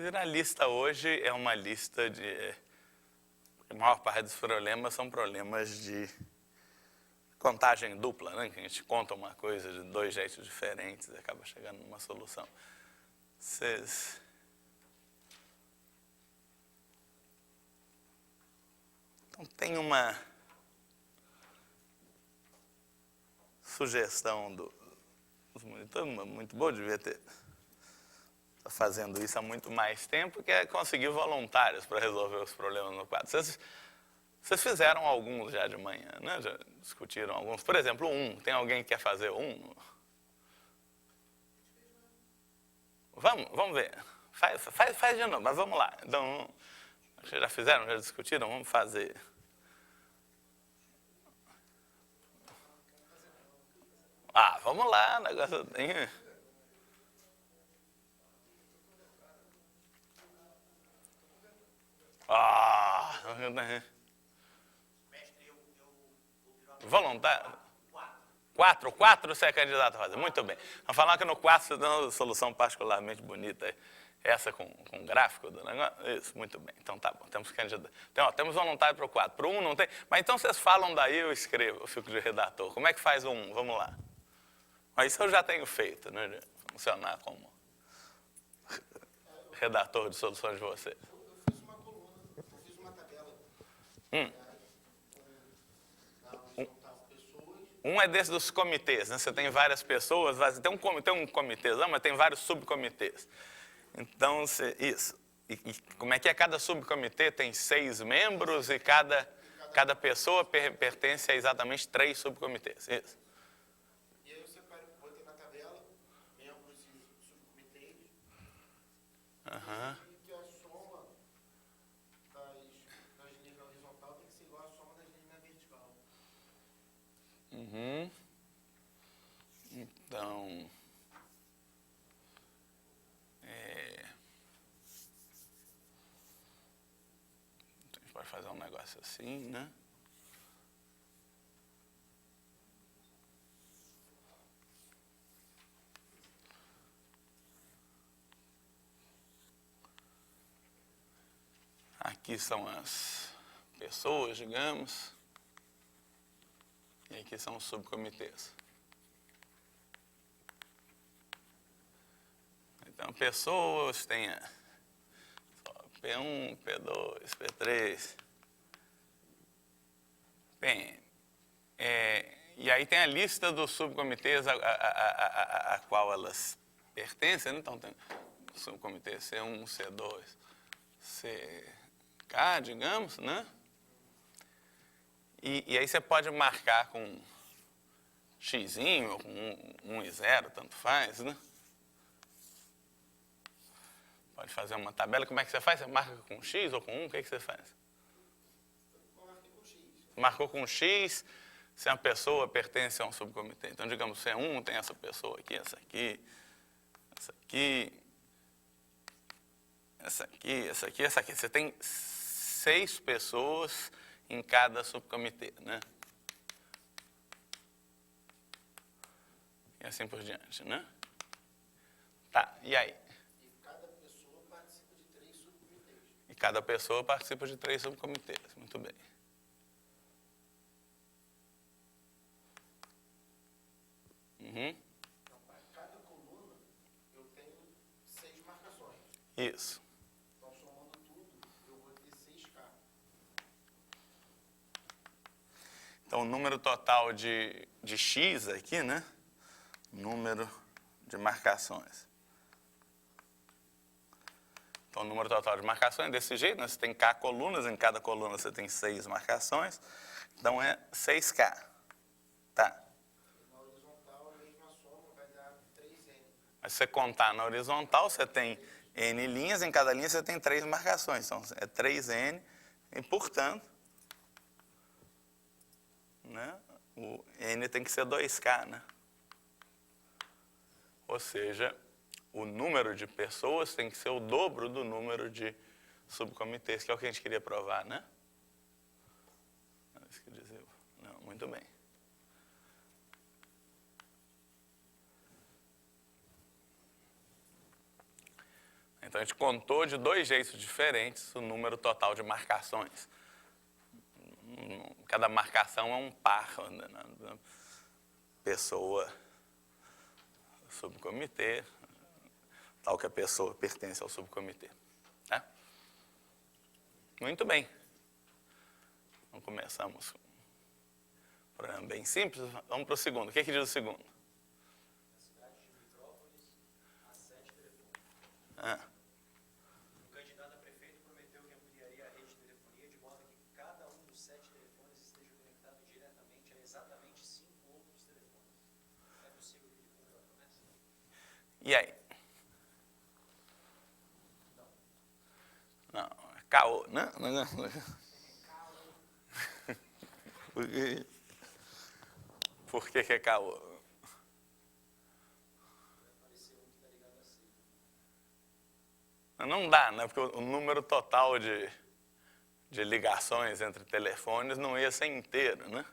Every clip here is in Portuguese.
A lista hoje é uma lista de... A maior parte dos problemas são problemas de contagem dupla, né? Que a gente conta uma coisa de dois jeitos diferentes e acaba chegando numa solução. Vocês... Então, tem uma sugestão dos monitores, muito boa, devia ter fazendo isso há muito mais tempo, que é conseguir voluntários para resolver os problemas no quadro. Vocês fizeram alguns já de manhã, né? Já discutiram alguns. Por exemplo, tem alguém que quer fazer Vamos ver. Faz de novo, mas vamos lá. Então, vocês já fizeram, já discutiram? Vamos fazer. Vamos lá, o negócio tem... Voluntário? 4 você é candidato a fazer. Muito bem. Vamos falar que no 4 você tem uma solução particularmente bonita. Essa com gráfico do negócio. Isso, muito bem. Então tá bom. Temos candidato. Então, temos voluntário para o 4. Para o 1 não tem. Mas então vocês falam daí, eu escrevo, eu fico de redator. Como é que faz o 1? Vamos lá. Mas isso eu já tenho feito, né? De funcionar como redator de soluções de vocês. Eu fiz uma coluna, eu fiz uma tabela. É desse dos comitês, né? Você tem várias pessoas, tem um comitêzão, mas tem vários subcomitês. Então, isso. E como é que é? Cada subcomitê tem 6 membros e cada pessoa pertence a exatamente 3 subcomitês. Isso. E aí eu separei, botei na tabela, membros e subcomitês. E que a soma das linhas na horizontal tem que ser igual à soma das linhas na vertical. Então, a gente pode fazer um negócio assim, né? Aqui são as pessoas, digamos. E aqui são os subcomitês. Então, pessoas tem P1, P2, P3, PM. E aí tem a lista dos subcomitês a qual elas pertencem. Então, tem o subcomitê C1, C2, CK, digamos, né? E aí você pode marcar com xzinho, ou com 1 e 0, tanto faz, né? Pode fazer uma tabela. Como é que você faz? Você marca com x ou com 1? O que é que você faz? Eu marquei com X. Marcou com x se a pessoa pertence a um subcomitê. Então, digamos, C1 tem essa pessoa aqui, essa aqui, essa aqui, essa aqui, essa aqui, essa aqui. Você tem 6 pessoas em cada subcomitê, né? E assim por diante, né? Tá, e aí? E cada pessoa participa de 3 subcomitês. E cada pessoa participa de 3 subcomitês. Muito bem. Então, para cada coluna, eu tenho 6 marcações. Isso. Então, somando tudo, eu vou ter 6K. Então, o número total de x aqui, né? Número de marcações. Então, o número total de marcações é desse jeito, né? Você tem K colunas, em cada coluna você tem 6 marcações. Então, é 6K. Tá. Na horizontal, a mesma soma vai dar 3N. Mas se você contar na horizontal, você tem N linhas, em cada linha você tem 3 marcações. Então, é 3N, e, portanto, né, o N tem que ser 2K, né? Ou seja, o número de pessoas tem que ser o dobro do número de subcomitês, que é o que a gente queria provar, né? Isso que dizer. Não, muito bem. Então, a gente contou de 2 jeitos diferentes o número total de marcações. Cada marcação é um par, né? Pessoa, subcomitê, tal que a pessoa pertence ao subcomitê. Tá? Muito bem. Então, começamos com um programa bem simples. Vamos para o segundo. O que diz o segundo? Na cidade de Petrópolis, há 7 telefones. O candidato a prefeito prometeu que ampliaria a rede de telefonia de modo que cada um dos 7 telefones esteja conectado diretamente a exatamente 5 outros telefones. É possível que ele cumpra a promessa? E aí? Não, é caô, né? Por que é caô? Não dá, né? Porque o número total de ligações entre telefones não ia ser inteiro, né?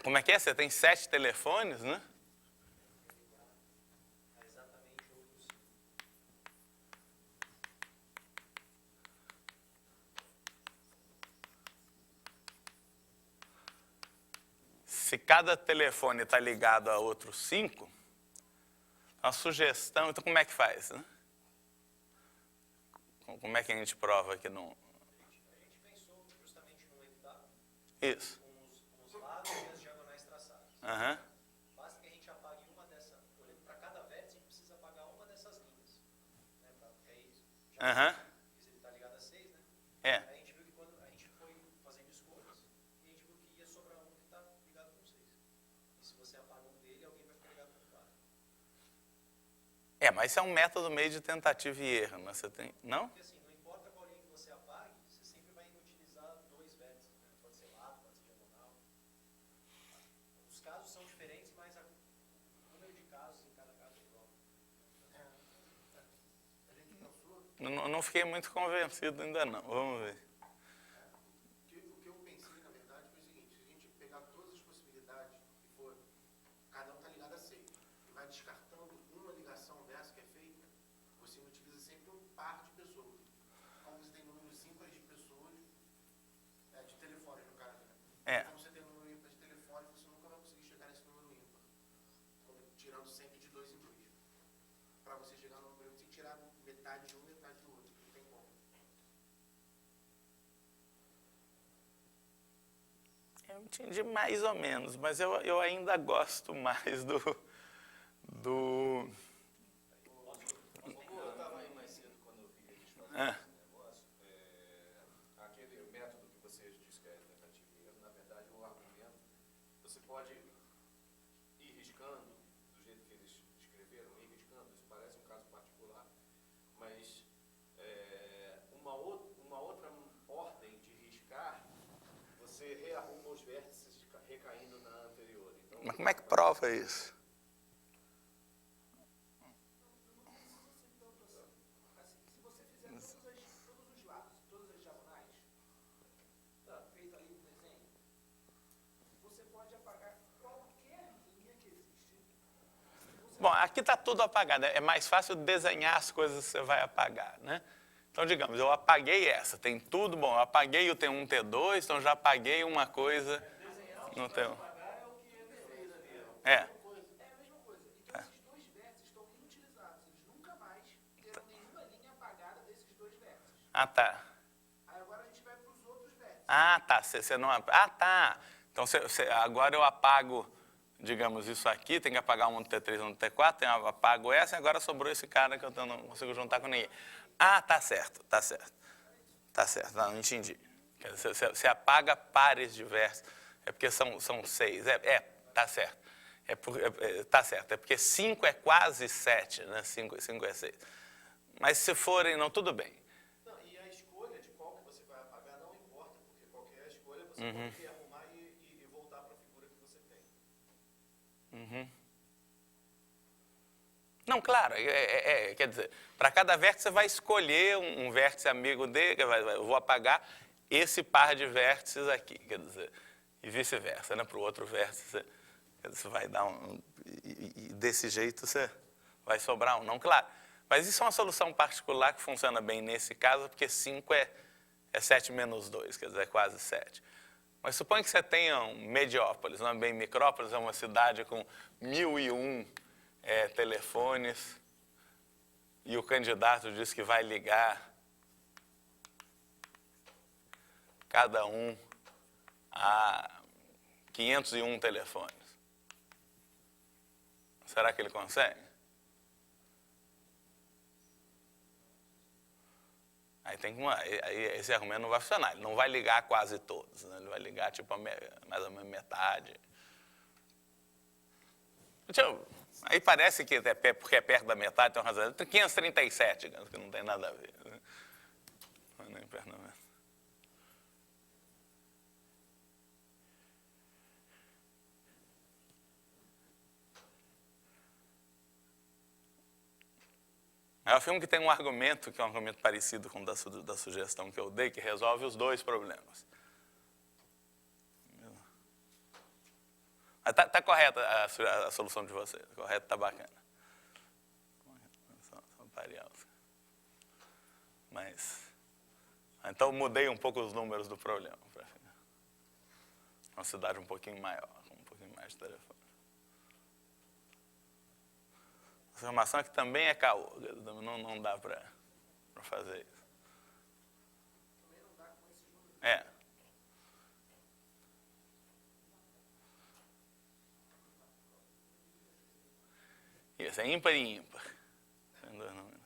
Como é que é? Você tem 7 telefones, né? Se cada telefone está ligado a outros 5, a sugestão... Então, como é que faz, né? Como é que a gente prova que não... A gente pensou justamente num heptágono. Isso. Com os lados e as diagonais traçadas. Basta que a gente apague uma dessas, olhando para cada vértice, a gente precisa apagar uma dessas linhas. Né? Porque aí ele está ligado a 6, né? É. Aí a gente viu que quando a gente foi fazendo escolhas, e a gente viu que ia sobrar um que está ligado com 6. E se você apaga um dele, alguém vai ficar ligado com 4. Mas isso é um método meio de tentativa e erro, né? Você tem... Não? Porque assim, não importa qual linha que você apague, você sempre vai utilizar 2 vértices. Né? Pode ser lado, pode ser diagonal. Os casos são diferentes, mas o número de casos em cada caso é igual. A gente pensou, Não fiquei muito convencido ainda não. Vamos ver. o que eu pensei, na verdade, foi o seguinte: se a gente pegar todas as possibilidades que for, cada um está ligado a 6, e vai descartando uma ligação dessa que é feita, você utiliza sempre um par de pessoas. Como você tem números ímpares de pessoas, de telefones, no caso, né? Como você tem um número ímpar de telefone, você nunca vai conseguir chegar nesse número ímpar, tirando sempre de 2 em 2. Para você chegar no número ímpar, você tem que tirar metade de um, metade do outro. Não tem como. Eu entendi mais ou menos, mas eu ainda gosto mais do... Eu estava aí mais cedo quando eu vi eles fazendo esse negócio. Aquele método que você disse que é tentativa e erro, na verdade, o argumento, você pode ir riscando do jeito que eles escreveram, ir riscando, isso parece um caso particular, mas uma outra ordem de riscar, você rearruma os vértices recaindo na anterior. Então, Mas como é que prova isso? Se você fizer todos os lados, todas as diagonais, feito ali no desenho, você pode apagar qualquer linha que existe. Bom, aqui está tudo apagado. É mais fácil desenhar as coisas que você vai apagar, né? Então, digamos, eu apaguei essa, tem tudo, bom, eu apaguei o T1, T2, então já apaguei uma coisa no T1. Apagar é o que ele fez ali. É. É a mesma coisa. Então, esses 2 vértices estão inutilizados. Eles nunca mais terão nenhuma linha apagada desses 2 vértices. Ah, tá. Aí agora a gente vai para os outros vértices. Ah, tá. Você não... Ah, tá. Então, agora eu apago, digamos, isso aqui, tem que apagar um no T3 e um no T4, eu apago essa, e agora sobrou esse cara que eu não consigo juntar com ninguém. Ah, tá certo, tá certo. Tá certo, não entendi. Você apaga pares de vértices, é porque são 6. Tá certo. Tá certo, é porque 5 é quase 7, né? 5 é 6. Mas se forem, não, tudo bem. Não, e a escolha de qual que você vai apagar não importa, porque qualquer escolha você pode rearrumar e voltar para a figura que você tem. Não, claro, quer dizer, para cada vértice você vai escolher um vértice amigo dele, eu vou apagar esse par de vértices aqui, quer dizer, e vice-versa, né? Para o outro vértice você vai dar desse jeito você vai sobrar um, não, claro. Mas isso é uma solução particular que funciona bem nesse caso, porque 5 é 7 menos 2, quer dizer, é quase 7. Mas suponha que você tenha um Mediópolis, não é bem Micrópolis, é uma cidade com 1001 telefones, e o candidato diz que vai ligar cada um a 501 telefones. Será que ele consegue? Aí esse argumento não vai funcionar. Ele não vai ligar quase todos, né? Ele vai ligar tipo mais ou menos metade. Aí parece que porque é perto da metade tem uma razão. 537, que não tem nada a ver. Né? Não é nem perto da metade. É um filme que tem um argumento, que é um argumento parecido com o da sugestão que eu dei, que resolve os dois problemas. Está correta a solução de vocês, correta, está bacana. Só parear. Mas, então mudei um pouco os números do problema, para uma cidade um pouquinho maior, com um pouquinho mais de telefone. A informação é que também é caô, não dá para fazer isso. Também não dá com esses números. É. Isso, é ímpar e ímpar. Tem dois números.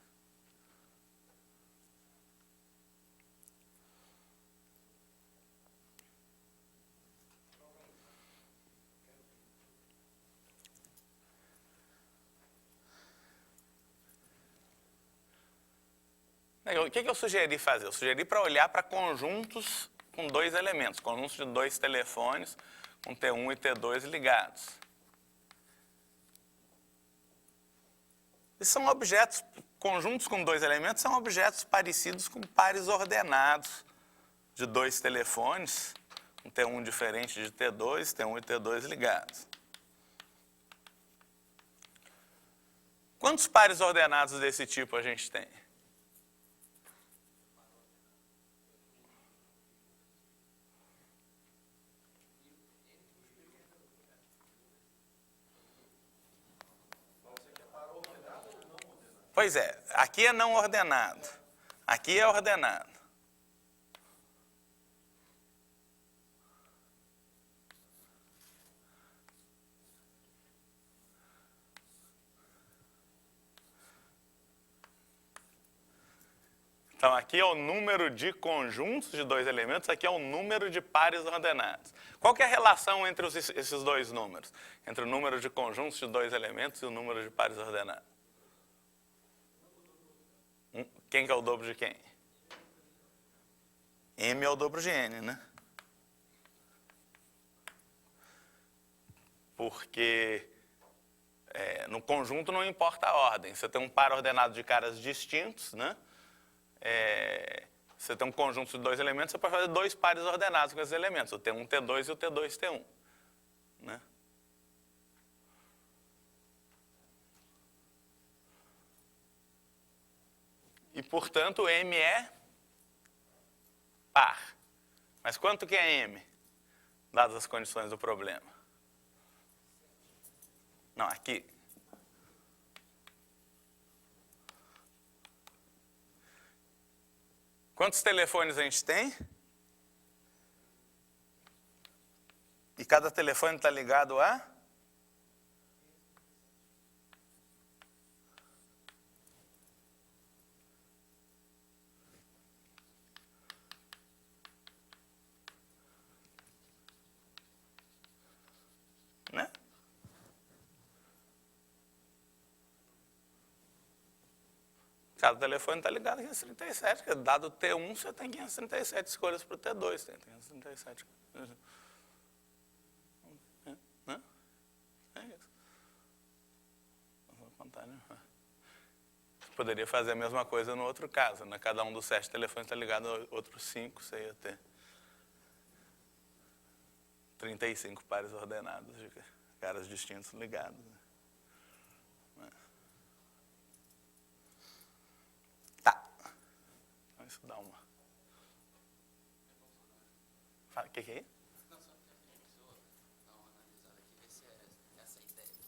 O que eu sugeri fazer? Eu sugeri para olhar para conjuntos com dois elementos, conjuntos de dois telefones com T1 e T2 ligados. E são objetos, conjuntos com dois elementos são objetos parecidos com pares ordenados de dois telefones, um T1 diferente de T2, T1 e T2 ligados. Quantos pares ordenados desse tipo a gente tem? Pois é, aqui é não ordenado, aqui é ordenado. Então, aqui é o número de conjuntos de dois elementos, aqui é o número de pares ordenados. Qual que é a relação entre esses dois números? Entre o número de conjuntos de dois elementos e o número de pares ordenados? Quem que é o dobro de quem? M é o dobro de N, né? Porque no conjunto não importa a ordem. Você tem um par ordenado de caras distintos, né? Você tem um conjunto de dois elementos, você pode fazer dois pares ordenados com esses elementos, o T1, T2 e o T2, T1. Né? E, portanto, M é par. Mas quanto que é M, dadas as condições do problema? Não, aqui. Quantos telefones a gente tem? E cada telefone está ligado a? Né? Cada telefone está ligado a 537, porque dado o T1, você tem 537 escolhas para o T2, tem 537. Né? É isso. Você poderia fazer a mesma coisa no outro caso, né? Cada um dos 7 telefones está ligado a outros 5, você ia ter 35 pares ordenados de caras distintos ligados. Né? isso dá uma... Fala, o que é isso? Não, só que eu vou dar uma analisada aqui, ver se é essa ideia aqui.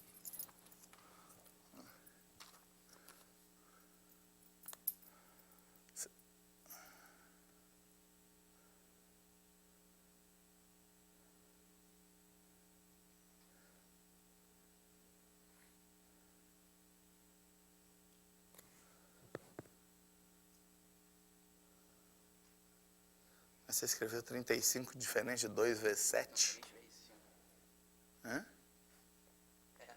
Você escreveu 35 diferente de 2 vezes 7? 3 vezes 5. Hã? É.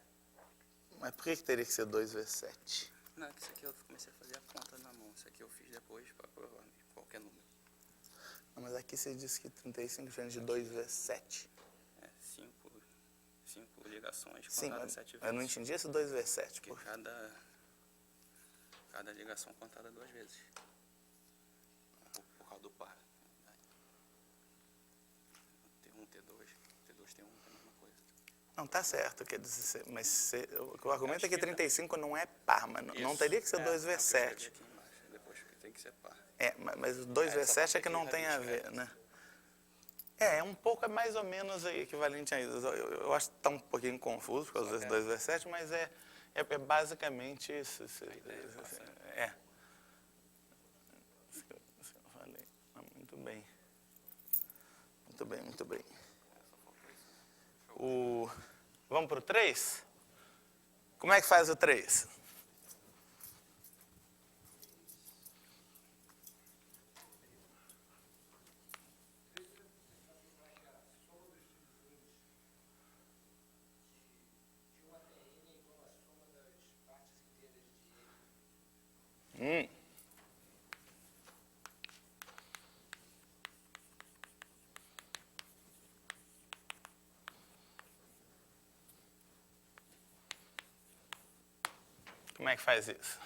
Mas por que teria que ser 2 vezes 7? Não, isso aqui eu comecei a fazer a conta na mão. Isso aqui eu fiz depois para provar qualquer número. Não, mas aqui você disse que 35 diferente de 2 vezes 7. É 5 ligações Sim, contadas mas 7 vezes. eu não entendi esse 2 vezes 7. Porque cada ligação contada 2 vezes. Por causa do par. T1, T2, T2, T1, é a mesma coisa. Não, tá certo, quer dizer, mas o argumento é que 35 não é par, mas não teria que ser 2 vezes 7. Aqui embaixo, depois que tem que ser par. É, mas 2 vezes 7 é que não tem a ver, né? É um pouco, é mais ou menos aí, equivalente a isso. Eu acho que está um pouquinho confuso, porque às vezes 2 vezes 7, mas é basicamente isso. É. Isso que eu falei. Muito bem. Muito bem, muito bem. Vamos para o 3? Como é que faz o 3? Como é que faz isso?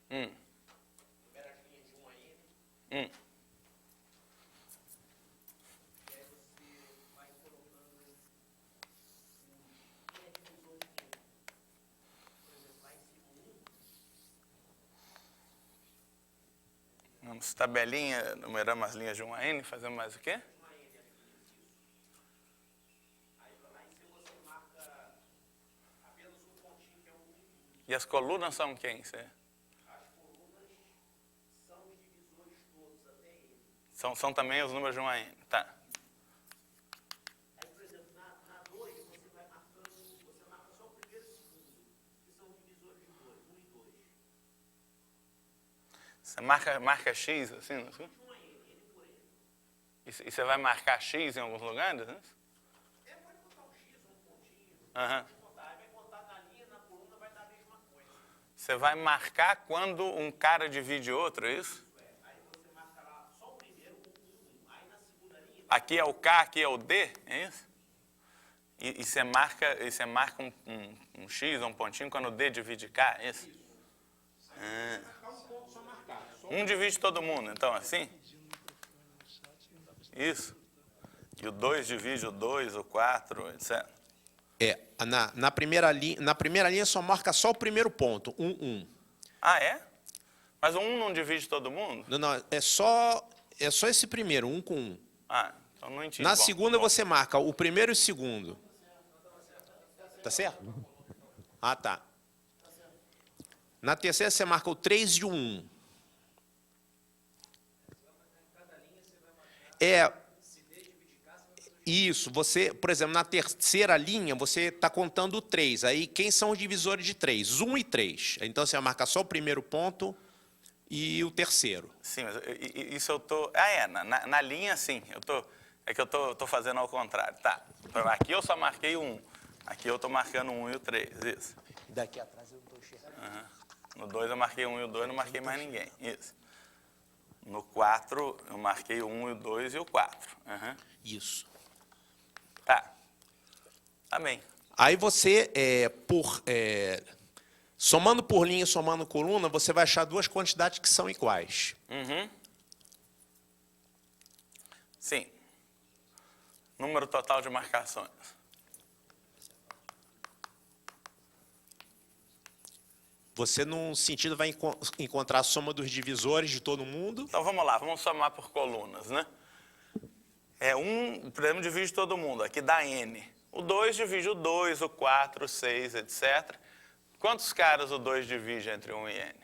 Numera as linhas de 1 a N. E aí você vai colocando quem é divisor de quem. Por exemplo, lá em cima 1. Vamos, tabelinha, numeramos as linhas de 1 a N, fazemos mais o quê? E as colunas são quem? As colunas são os divisores todos até N. São também os números de 1 a N. Tá. Aí, por exemplo, na 2 você vai marcando, você marca só o primeiro e o segundo, que são os divisores de 2, 1 e 2. Você marca X, assim, não sei? De 1 a N, N por N. E você vai marcar X em alguns lugares, né? Pode botar um X, um pontinho. Aham. Aí vai contar na linha, na coluna, vai dar a mesma coisa. Você vai marcar quando um cara divide outro, é isso? Aí você marca lá só o primeiro, um. Aí na segunda linha... Aqui é o K, aqui é o D, é isso? E você marca um X, um pontinho, quando o D divide K, é isso? Um divide todo mundo, então, assim? Isso. E o 2 divide o 2, o 4, etc. Na primeira linha só marca só o primeiro ponto, 1, 1. Ah, é? Mas o 1 não divide todo mundo? Não, é só esse primeiro, 1 com 1. Ah, então não entendi. Na Bom, segunda você marca o primeiro e o segundo. Tá certo? Ah, tá. Na terceira você marca o 3 e o 1. Isso, você, por exemplo, na terceira linha, você está contando o 3. Aí, quem são os divisores de 3? 1 e 3. Então, você vai marcar só o primeiro ponto e o terceiro. Sim, mas isso eu tô... na linha, sim. É que eu tô fazendo ao contrário. Tá, aqui eu só marquei o 1. Aqui eu estou marcando o 1 e o 3, isso. Daqui atrás eu não estou enxergando. Aham. No 2 eu marquei 1 e o 2, não marquei mais ninguém. Isso. No 4 eu marquei o 1 e o 2 e o 4. Aham. Isso. Tá. Tá bem. Aí você, somando por linha e somando coluna, você vai achar duas quantidades que são iguais. Uhum. Sim. Número total de marcações. Você, num sentido, vai encontrar a soma dos divisores de todo mundo. Então vamos lá, vamos somar por colunas, né? Por exemplo, divide todo mundo, aqui dá N. O 2 divide o 2, o 4, o 6, etc. Quantos caras o 2 divide entre 1 e N?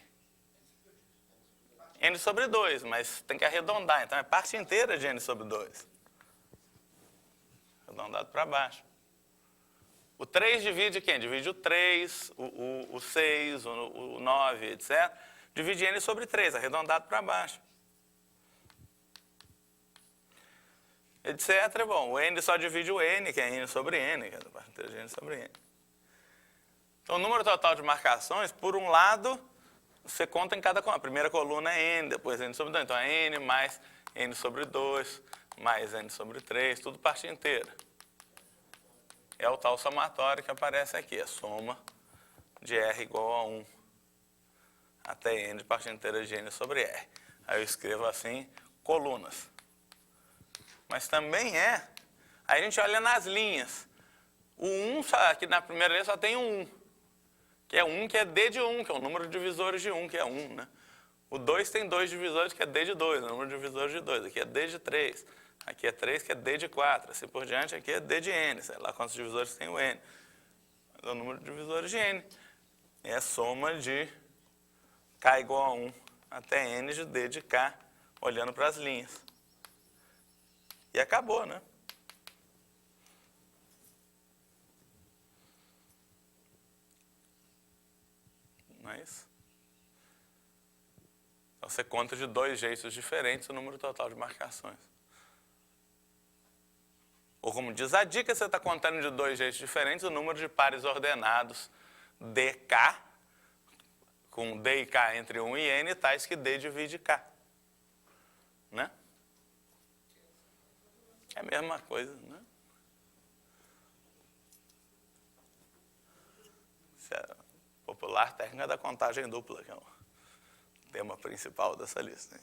N sobre 2, mas tem que arredondar, então é parte inteira de N sobre 2. Arredondado para baixo. O 3 divide quem? Divide o 3, o 6, o 9, etc. Divide N sobre 3, arredondado para baixo. Etc. Bom, o N só divide o N, que é N sobre N, que é a parte inteira de N sobre N. Então, o número total de marcações, por um lado, você conta em cada coluna. A primeira coluna é N, depois N sobre 2. Então, é N mais N sobre 2, mais N sobre 3, tudo parte inteira. É o tal somatório que aparece aqui, a soma de R igual a 1 até N de parte inteira de N sobre R. Aí eu escrevo assim, colunas. Mas também aí a gente olha nas linhas. O 1, aqui na primeira linha só tem um 1, que é 1, que é D de 1, que é o número de divisores de 1, que é 1, né? O 2 tem 2 divisores, que é D de 2, o número de divisores de 2. Aqui é D de 3. Aqui é 3, que é D de 4. Assim por diante, aqui é D de N. Sei lá quantos divisores tem o N. Mas é o número de divisores de N. É a soma de K igual a 1 até N de D de K, olhando para as linhas. E acabou, né? Não é isso? Então você conta de dois jeitos diferentes o número total de marcações. Ou como diz a dica, você está contando de dois jeitos diferentes o número de pares ordenados DK, com D e K entre 1 e N, tais que D divide K. Né? É a mesma coisa, né? Isso é a popular técnica da contagem dupla, que é o tema principal dessa lista.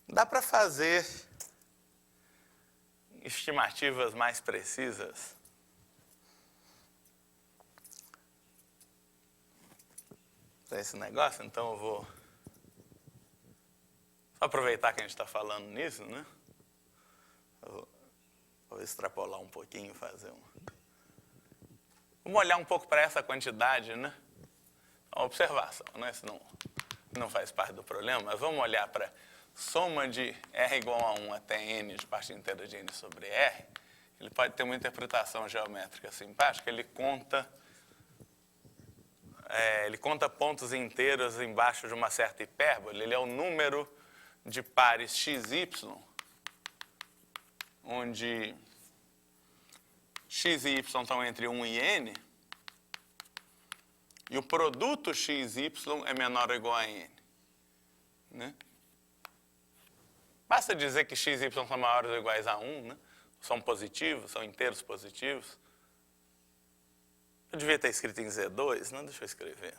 Dá para fazer estimativas mais precisas para esse negócio? Então eu vou só aproveitar que a gente está falando nisso, né? Eu vou extrapolar um pouquinho, Vamos olhar um pouco para essa quantidade, né? Uma observação, né? Isso não faz parte do problema, mas vamos olhar para soma de R igual a 1 até N de parte inteira de N sobre R. Ele pode ter uma interpretação geométrica simpática. Ele conta pontos inteiros embaixo de uma certa hipérbole. Ele é o número de pares XY, onde x e y estão entre 1 e n, e o produto x e y é menor ou igual a n. Né? Basta dizer que x e y são maiores ou iguais a 1, né? São positivos, são inteiros positivos. Eu devia ter escrito em Z2, não? Deixa eu escrever.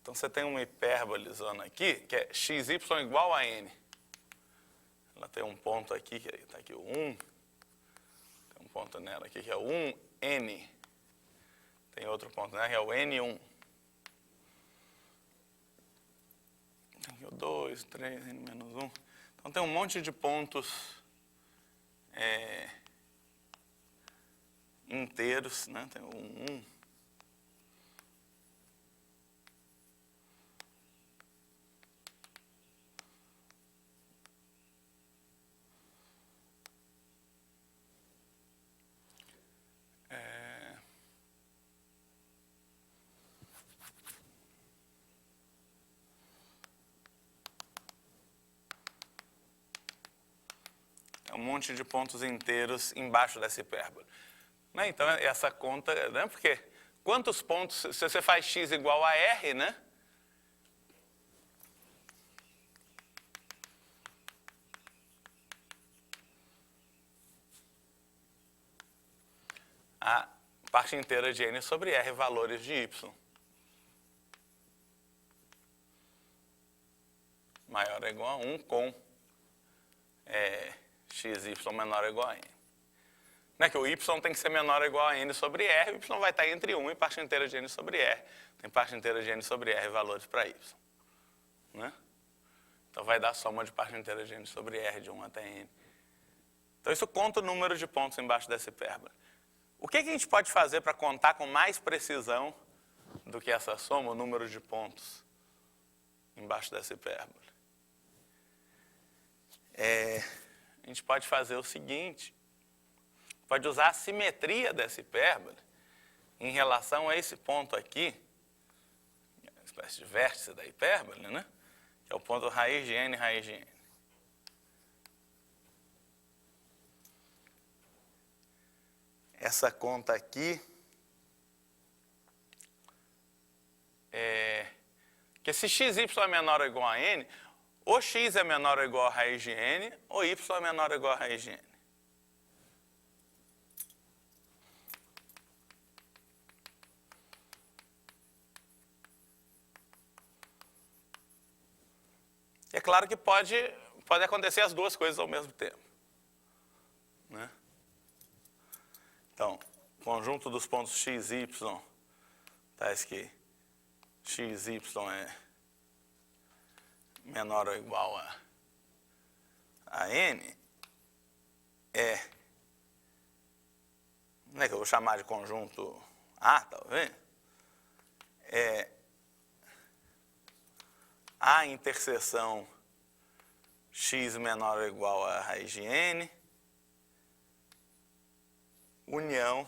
Então você tem uma hipérbolezona aqui, que é xy igual a n. Ela tem um ponto aqui, que está aqui o 1. Tem um ponto nela aqui, que é o 1n. Tem outro ponto nela, que é o n1. Tem aqui o 2, 3, n-1. Então tem um monte de pontos inteiros, né? Tem o 1. um monte de pontos inteiros embaixo dessa hipérbole. Né? Então, essa conta, né? Porque quantos pontos, se você faz x igual a r, né? A parte inteira de n sobre r valores de y maior ou igual a 1 com xy menor ou igual a n. Não é que o y tem que ser menor ou igual a n sobre r, o y vai estar entre 1 e parte inteira de n sobre r. Tem parte inteira de n sobre r valores para y. Né? Então vai dar a soma de parte inteira de n sobre r de 1 até n. Então isso conta o número de pontos embaixo dessa hipérbole. O que a gente pode fazer para contar com mais precisão do que essa soma, o número de pontos embaixo dessa hipérbole? A gente pode fazer o seguinte, pode usar a simetria dessa hipérbole em relação a esse ponto aqui, uma espécie de vértice da hipérbole, né? Que é o ponto raiz de n, raiz de n. Essa conta aqui que se xy é menor ou igual a n, ou x é menor ou igual a raiz de n, ou y é menor ou igual a raiz de n. É claro que pode acontecer as duas coisas ao mesmo tempo. Né? Então, conjunto dos pontos x, y, tais que x, y é menor ou igual a n, não é que eu vou chamar de conjunto A, talvez, a interseção x menor ou igual a raiz de n, união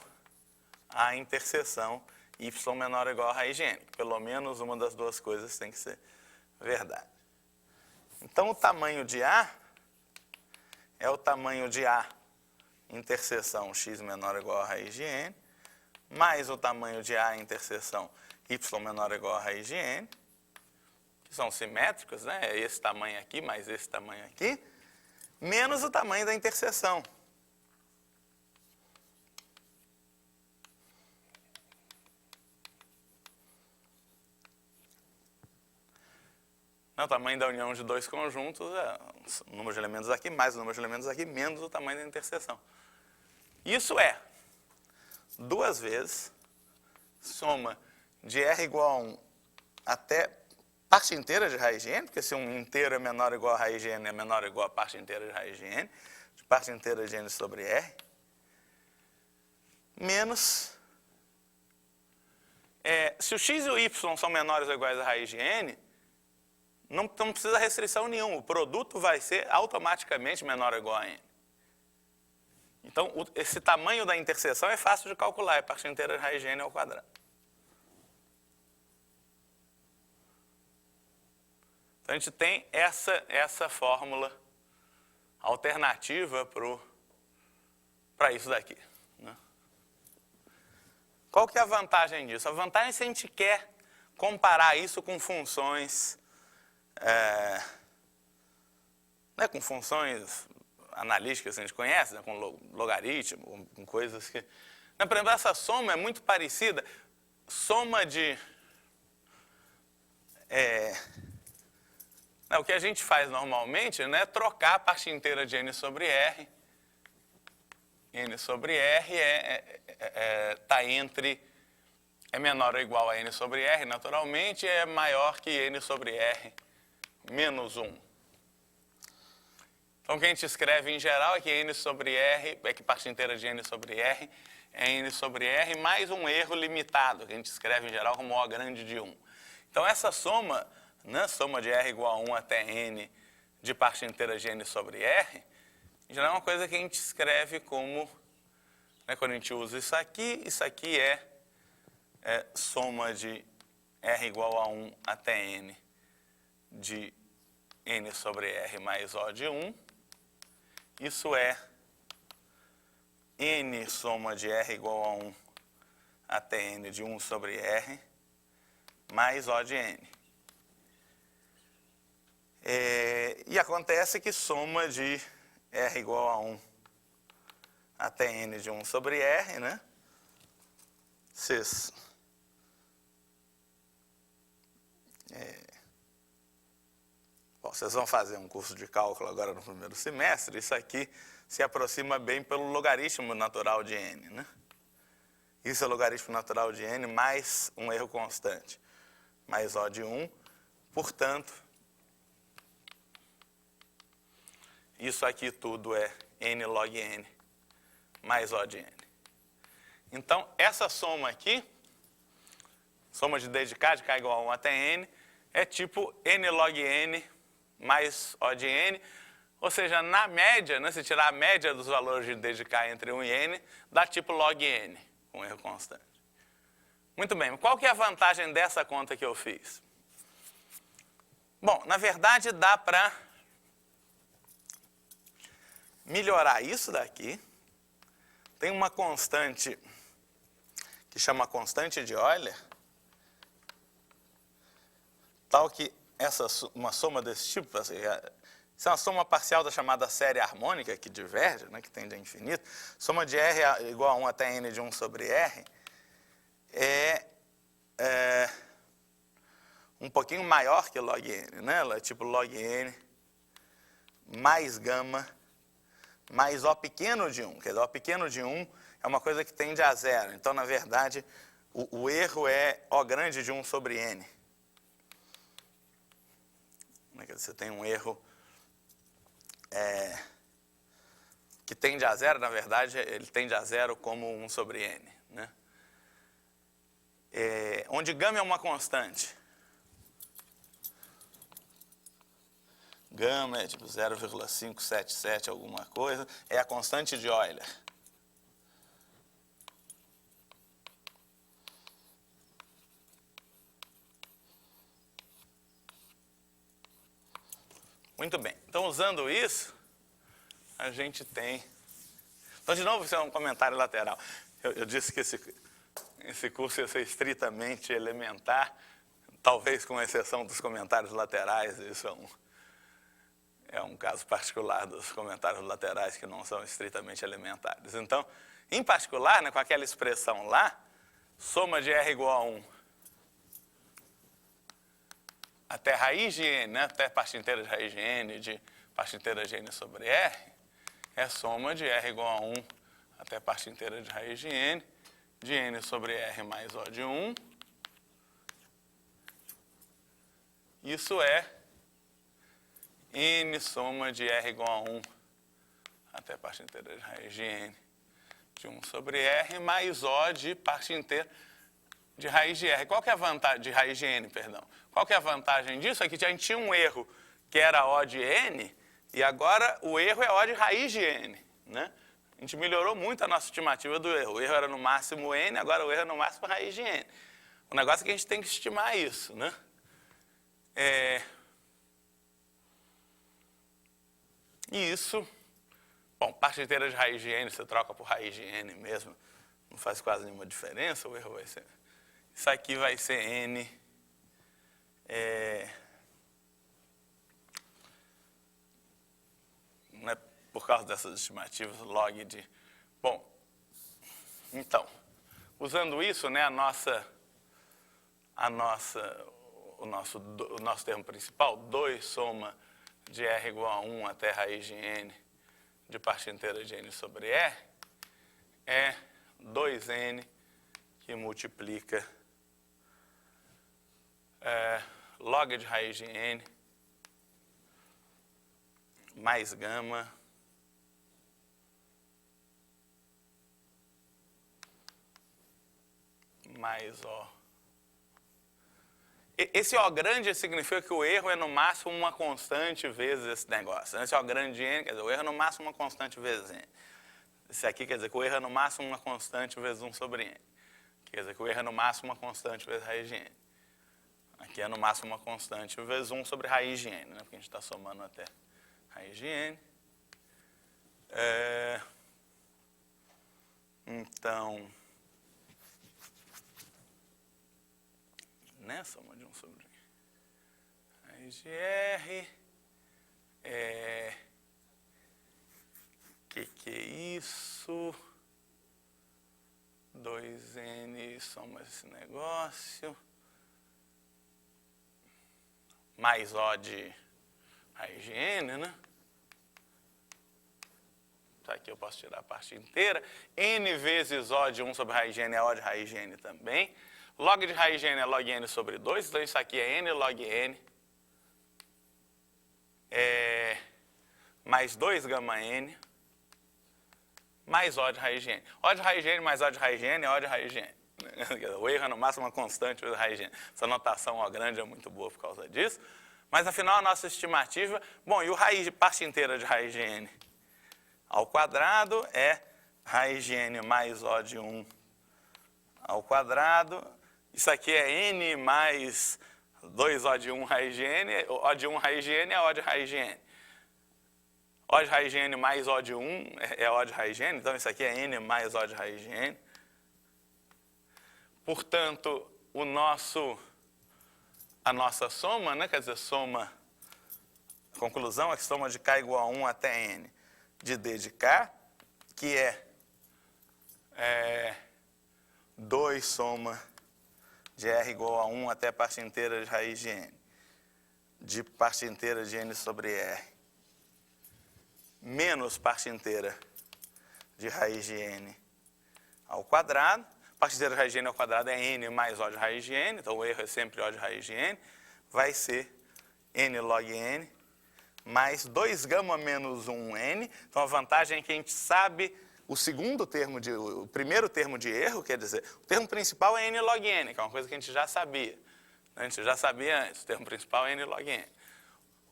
a interseção y menor ou igual a raiz de n. Pelo menos uma das duas coisas tem que ser verdade. Então, o tamanho de A é o tamanho de A interseção x menor ou igual a raiz de n, mais o tamanho de A interseção y menor ou igual a raiz de n, que são simétricos, né? É esse tamanho aqui mais esse tamanho aqui, menos o tamanho da interseção. O tamanho da união de dois conjuntos é o número de elementos aqui, mais o número de elementos aqui, menos o tamanho da interseção. Isso é 2 vezes soma de r igual a 1 até parte inteira de raiz de n, porque se um inteiro é menor ou igual a raiz de n, é menor ou igual a parte inteira de raiz de n, de parte inteira de n sobre r, menos... se o x e o y são menores ou iguais a raiz de n, não precisa restrição nenhuma, o produto vai ser automaticamente menor ou igual a n. Então, esse tamanho da interseção é fácil de calcular, é parte inteira de raiz de n ao quadrado. Então, a gente tem essa fórmula alternativa para isso daqui. Né? Qual que é a vantagem disso? A vantagem é se a gente quer comparar isso com funções... com funções analíticas que a gente conhece, né, com logaritmo, com coisas que... Por exemplo, essa soma é muito parecida. Soma de... o que a gente faz normalmente, né, é trocar a parte inteira de n sobre r. N sobre r está entre... é menor ou igual a n sobre r, naturalmente, é maior que n sobre r menos 1. Então, o que a gente escreve em geral é que n sobre r, é que parte inteira de n sobre r é n sobre r mais um erro limitado, que a gente escreve em geral como O grande de 1. Então, essa soma, né, soma de r igual a 1 até n de parte inteira de n sobre r, em geral é uma coisa que a gente escreve como, né, quando a gente usa isso aqui é soma de r igual a 1 até n de n sobre r mais O de 1. Isso é n soma de r igual a 1 até n de 1 sobre r, mais O de n. E acontece que soma de r igual a 1 até n de 1 sobre r, né? Vocês vão fazer um curso de cálculo agora no primeiro semestre, isso aqui se aproxima bem pelo logaritmo natural de n, né? Isso é o logaritmo natural de n mais um erro constante, mais O de 1, portanto, isso aqui tudo é n log n mais O de n. Então, essa soma aqui, soma de d de k igual a 1 até n, é tipo n log n mais O de n, ou seja, na média, né, se tirar a média dos valores de d de k entre 1 e n, dá tipo log n, com erro constante. Muito bem, qual que é a vantagem dessa conta que eu fiz? Bom, na verdade dá para melhorar isso daqui. Tem uma constante que chama constante de Euler, tal que uma soma desse tipo, assim, isso é uma soma parcial da chamada série harmônica, que diverge, né, que tende a infinito. Soma de R igual a 1 até n de 1 sobre R é um pouquinho maior que log n, né? Ela é tipo log n mais gama mais O pequeno de 1. Quer dizer, O pequeno de 1 é uma coisa que tende a zero. Então, na verdade, o erro é O grande de 1 sobre n. Quer dizer, você tem um erro que tende a zero, na verdade, ele tende a zero como 1 sobre n, né? Onde gama é uma constante. Gama é tipo 0,577 alguma coisa, é a constante de Euler. Muito bem, então usando isso, a gente tem... Então, de novo, isso é um comentário lateral. Eu disse que esse curso ia ser estritamente elementar, talvez com exceção dos comentários laterais, isso é um caso particular dos comentários laterais que não são estritamente elementares. Então, em particular, né, com aquela expressão lá, soma de R igual a 1 até raiz de n, né, até parte inteira de raiz de n, de parte inteira de n sobre R, é soma de R igual a 1 até parte inteira de raiz de n sobre R mais O de 1. Isso é n soma de R igual a 1 até parte inteira de raiz de n de 1 sobre R mais O de parte inteira de raiz de R. Qual que é a vantagem de raiz de n, perdão? Qual que é a vantagem disso? É que a gente tinha um erro que era O de n e agora o erro é O de raiz de n, né? A gente melhorou muito a nossa estimativa do erro. O erro era no máximo n, agora o erro é no máximo raiz de n. O negócio é que a gente tem que estimar isso, né? E isso, bom, parte inteira de raiz de n, você troca por raiz de n mesmo, não faz quase nenhuma diferença, o erro vai ser... Isso aqui vai ser n... não é por causa dessas estimativas, log de... Bom, então, usando isso, né, o nosso termo principal, 2 soma de R igual a 1 até raiz de n de parte inteira de n sobre R, é 2n que multiplica log de raiz de n mais gama mais O. Esse O grande significa que o erro é no máximo uma constante vezes esse negócio. Esse O grande de n, quer dizer, o erro é no máximo uma constante vezes n. Esse aqui quer dizer que o erro é no máximo uma constante vezes 1 sobre n. Quer dizer que o erro é no máximo uma constante vezes raiz de n. Aqui é no máximo uma constante vezes 1 sobre raiz de n, né? Porque a gente está somando até raiz de n. Então, né, soma de 1 sobre raiz de R, que é isso? 2N soma esse negócio, mais O de raiz de N, né? Tá, aqui eu posso tirar a parte inteira. N vezes O de 1 sobre raiz de N é O de raiz de N também. Log de raiz de N é log N sobre 2, então isso aqui é N log N. Mais 2 gama N, mais O de raiz de N. O de raiz de N mais O de raiz de N é O de raiz de N. O erro é no máximo uma constante de raiz de N. Essa notação O grande é muito boa por causa disso. Mas afinal a nossa estimativa... Bom, e o raiz de parte inteira de raiz de N ao quadrado é raiz de N mais O de 1 ao quadrado. Isso aqui é N mais 2O de 1 raiz de N. O de 1 raiz de N é O de raiz de N. O de raiz de N mais O de 1 é O de raiz de N. Então, isso aqui é N mais O de raiz de N. Portanto, a nossa soma, né, quer dizer, soma, a conclusão é que soma de K igual a 1 até N de D de K, que é 2 soma de R igual a 1 até parte inteira de raiz de N, de parte inteira de N sobre R, menos parte inteira de raiz de N ao quadrado. Parte inteira de raiz de N ao quadrado é N mais O de raiz de N, então o erro é sempre O de raiz de N, vai ser N log N, mais 2 gama menos 1N. Então a vantagem é que a gente sabe o primeiro termo de erro, quer dizer, o termo principal é N log N, que é uma coisa que a gente já sabia. A gente já sabia antes, o termo principal é N log N.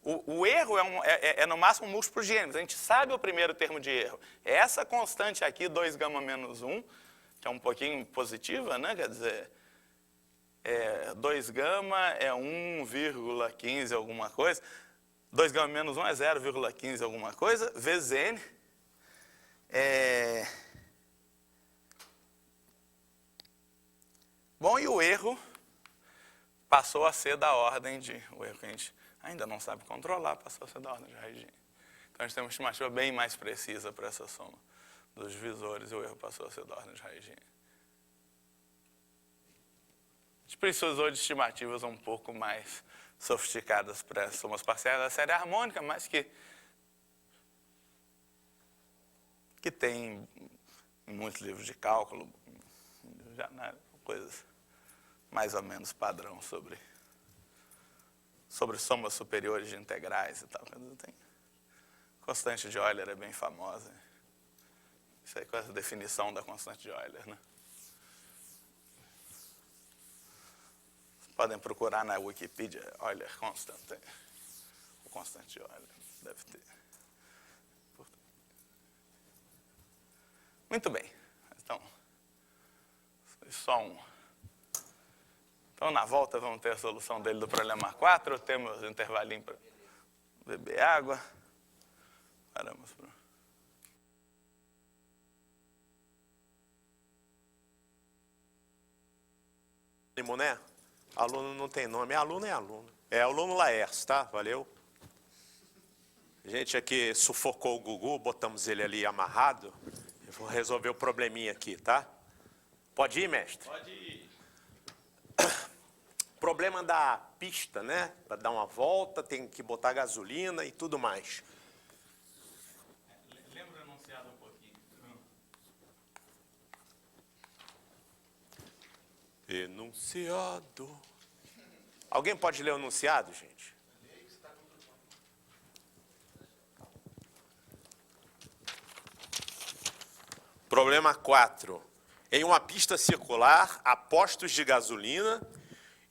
O erro é no máximo um múltiplo de N, mas a gente sabe o primeiro termo de erro. É essa constante aqui, 2 gama menos 1, que é um pouquinho positiva, né? Quer dizer, 2 gama é 1,15 alguma coisa, 2 gama menos 1 é 0,15 alguma coisa, vezes N. Bom, e o erro passou a ser da ordem de... O erro que a gente ainda não sabe controlar passou a ser da ordem de raiz de N. Então a gente tem uma estimativa bem mais precisa para essa soma dos divisores, e o erro passou a ser da ordem de raiz de N. A gente precisou de estimativas um pouco mais sofisticadas para as somas parciais da série harmônica, mas que tem em muitos livros de cálculo, já coisas mais ou menos padrão sobre somas superiores de integrais e tal. Tem constante de Euler é bem famosa. Isso aí com essa definição da constante de Euler, né? Vocês podem procurar na Wikipedia Euler constant. O constante de Euler deve ter. Muito bem. Então, só um. Então, na volta, vamos ter a solução dele do problema 4. Temos um intervalinho para beber água. Paramos para... Né? Aluno não tem nome, aluno é aluno. É aluno Laércio, tá? Valeu. A gente aqui sufocou o Gugu, botamos ele ali amarrado. Eu vou resolver o probleminha aqui, tá? Pode ir, mestre? Pode ir. Problema da pista, né? Para dar uma volta, tem que botar gasolina e tudo mais. Lembra o enunciado um pouquinho? Enunciado. Alguém pode ler o enunciado, gente? Problema 4. Em uma pista circular, há postos de gasolina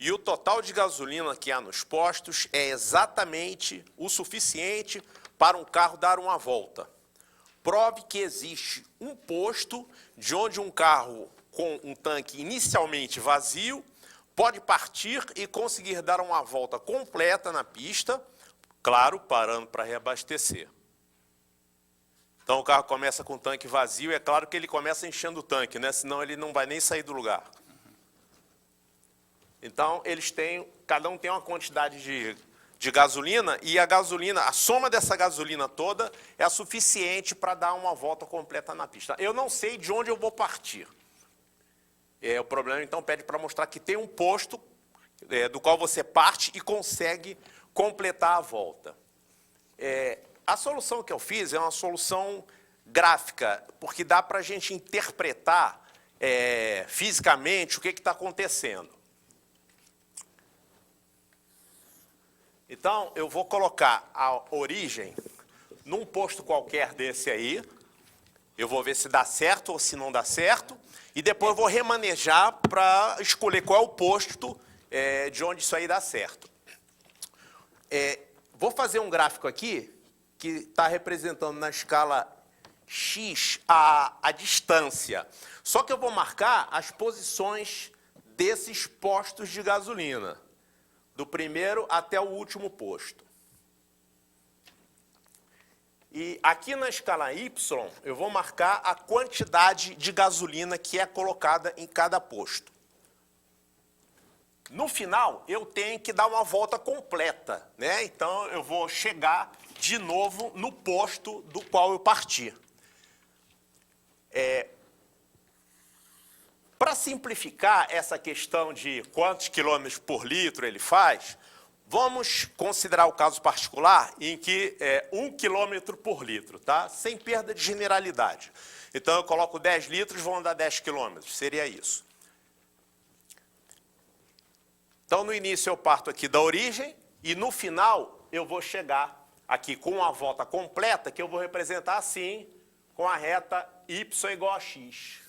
e o total de gasolina que há nos postos é exatamente o suficiente para um carro dar uma volta. Prove que existe um posto de onde um carro com um tanque inicialmente vazio pode partir e conseguir dar uma volta completa na pista, claro, parando para reabastecer. Então o carro começa com o tanque vazio, e é claro que ele começa enchendo o tanque, né? Senão ele não vai nem sair do lugar. Então eles têm, cada um tem uma quantidade de gasolina, e a gasolina, a soma dessa gasolina toda é a suficiente para dar uma volta completa na pista. Eu não sei de onde eu vou partir. O problema então pede para mostrar que tem um posto do qual você parte e consegue completar a volta. A solução que eu fiz é uma solução gráfica, porque dá para a gente interpretar fisicamente o que está acontecendo. Então, eu vou colocar a origem num posto qualquer desse aí. Eu vou ver se dá certo ou se não dá certo. E depois eu vou remanejar para escolher qual é o posto de onde isso aí dá certo. Vou fazer um gráfico aqui que está representando na escala X a distância. Só que eu vou marcar as posições desses postos de gasolina, do primeiro até o último posto. E aqui na escala Y, eu vou marcar a quantidade de gasolina que é colocada em cada posto. No final, eu tenho que dar uma volta completa, né? Então, eu vou chegar de novo no posto do qual eu parti. Para simplificar essa questão de quantos quilômetros por litro ele faz, vamos considerar o caso particular em que é 1 quilômetro por litro, tá? Sem perda de generalidade. Então, eu coloco 10 litros, vão dar 10 quilômetros, seria isso. Então, no início eu parto aqui da origem e no final eu vou chegar aqui com uma volta completa, que eu vou representar assim, com a reta y igual a x.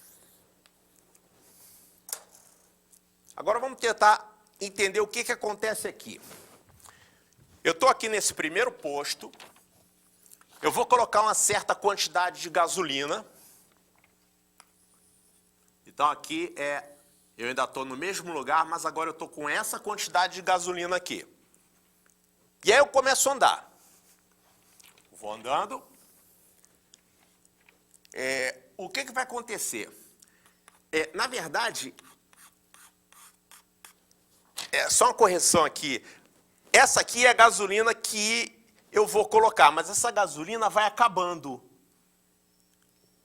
Agora vamos tentar entender o que acontece aqui. Eu estou aqui nesse primeiro posto, eu vou colocar uma certa quantidade de gasolina. Então aqui eu ainda estou no mesmo lugar, mas agora eu estou com essa quantidade de gasolina aqui. E aí eu começo a andar. Vou andando. O que vai acontecer? Na verdade, só uma correção aqui. Essa aqui é a gasolina que eu vou colocar, mas essa gasolina vai acabando.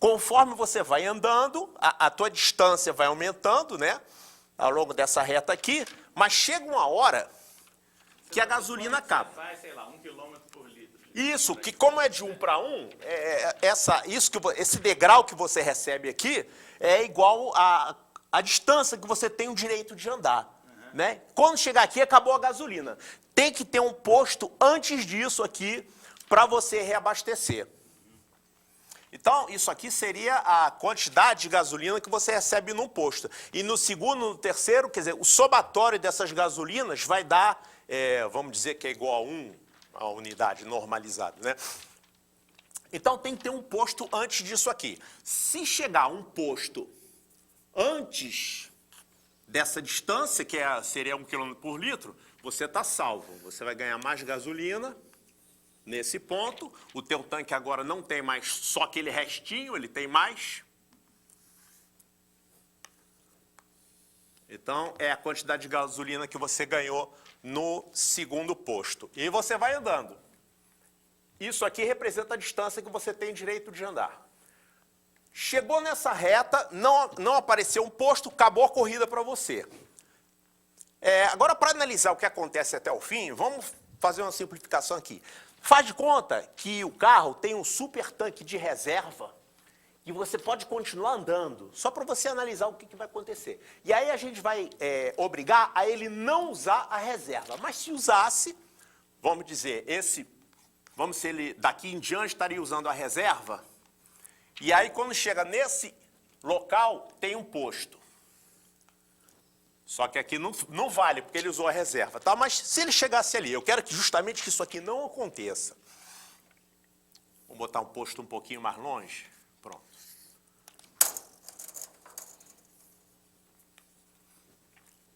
Conforme você vai andando, a tua distância vai aumentando, né? Ao longo dessa reta aqui, mas chega uma hora que a gasolina acaba. Faz, sei lá, 1 quilômetro por litro. Isso, que como é de 1 para 1, esse degrau que você recebe aqui é igual à distância que você tem o direito de andar. Né? Quando chegar aqui, acabou a gasolina. Tem que ter um posto antes disso aqui para você reabastecer. Então, isso aqui seria a quantidade de gasolina que você recebe num posto. E no segundo, no terceiro, quer dizer, o somatório dessas gasolinas vai dar, vamos dizer que é igual a 1, a unidade normalizada, né? Então, tem que ter um posto antes disso aqui. Se chegar um posto antes dessa distância, que seria 1 km por litro, você está salvo. Você vai ganhar mais gasolina nesse ponto. O teu tanque agora não tem mais só aquele restinho, ele tem mais. Então, é a quantidade de gasolina que você ganhou no segundo posto. E você vai andando. Isso aqui representa a distância que você tem direito de andar. Chegou nessa reta, não apareceu um posto, acabou a corrida para você. Agora, para analisar o que acontece até o fim, vamos fazer uma simplificação aqui. Faz de conta que o carro tem um super tanque de reserva e você pode continuar andando, só para você analisar o que vai acontecer. E aí a gente vai obrigar a ele não usar a reserva. Mas se usasse, vamos dizer, se ele daqui em diante estaria usando a reserva, e aí quando chega nesse local, tem um posto. Só que aqui não vale, porque ele usou a reserva, tá? Mas se ele chegasse ali, eu quero que justamente que isso aqui não aconteça. Vou botar um posto um pouquinho mais longe. Pronto.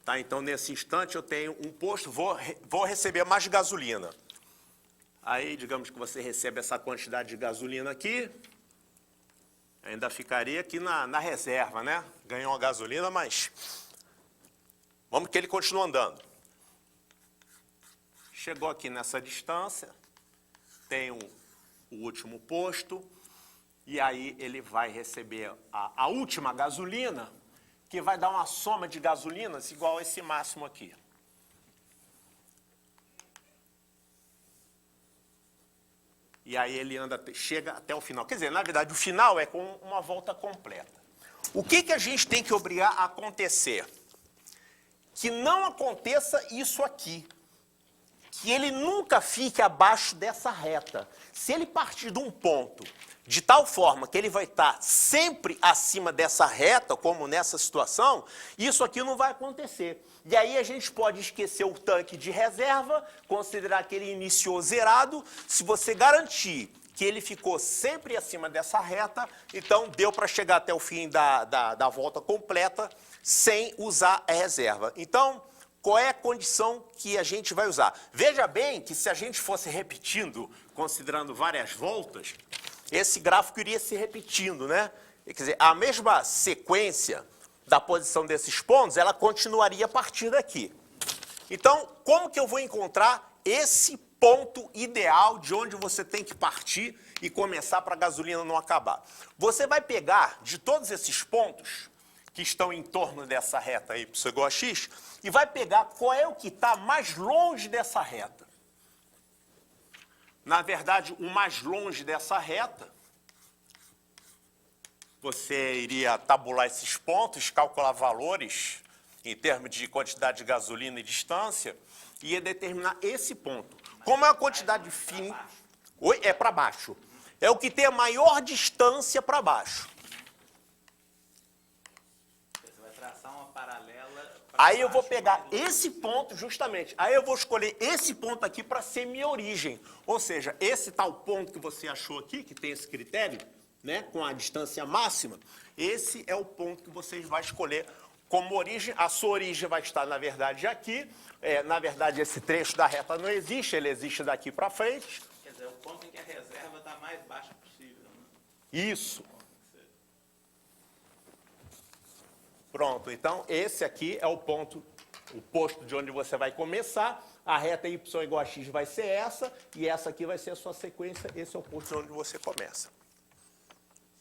Tá, então, nesse instante, eu tenho um posto, vou receber mais gasolina. Aí, digamos que você recebe essa quantidade de gasolina aqui, Ainda ficaria aqui na reserva, né? Ganhou a gasolina, mas vamos que ele continua andando. Chegou aqui nessa distância, tem o último posto, e aí ele vai receber a última gasolina, que vai dar uma soma de gasolinas igual a esse máximo aqui. E aí ele chega até o final. Quer dizer, na verdade, o final é com uma volta completa. O que a gente tem que obrigar a acontecer? Que não aconteça isso aqui. Que ele nunca fique abaixo dessa reta. Se ele partir de um ponto de tal forma que ele vai estar sempre acima dessa reta, como nessa situação, isso aqui não vai acontecer. E aí a gente pode esquecer o tanque de reserva, considerar que ele iniciou zerado. Se você garantir que ele ficou sempre acima dessa reta, então deu para chegar até o fim da volta completa sem usar a reserva. Então, qual é a condição que a gente vai usar? Veja bem que se a gente fosse repetindo, considerando várias voltas, esse gráfico iria se repetindo, né? Quer dizer, a mesma sequência da posição desses pontos, ela continuaria a partir daqui. Então, como que eu vou encontrar esse ponto ideal de onde você tem que partir e começar para a gasolina não acabar? Você vai pegar de todos esses pontos que estão em torno dessa reta aí, Y igual a X, e vai pegar qual é o que está mais longe dessa reta. Na verdade, o mais longe dessa reta, você iria tabular esses pontos, calcular valores em termos de quantidade de gasolina e distância, e ia determinar esse ponto. Como é a quantidade fina... Oi? É para baixo. É o que tem a maior distância para baixo. Você vai traçar uma paralela... Aí eu vou pegar esse ponto, justamente, aí eu vou escolher esse ponto aqui para ser minha origem. Ou seja, esse tal ponto que você achou aqui, que tem esse critério, né, com a distância máxima, esse é o ponto que você vai escolher como origem. A sua origem vai estar, na verdade, aqui. Na verdade, esse trecho da reta não existe, ele existe daqui para frente. Quer dizer, o ponto em que a reserva está mais baixa possível. Né? Isso. Pronto, então esse aqui é o ponto, o posto de onde você vai começar. A reta Y igual a X vai ser essa, e essa aqui vai ser a sua sequência. Esse é o posto de onde você começa.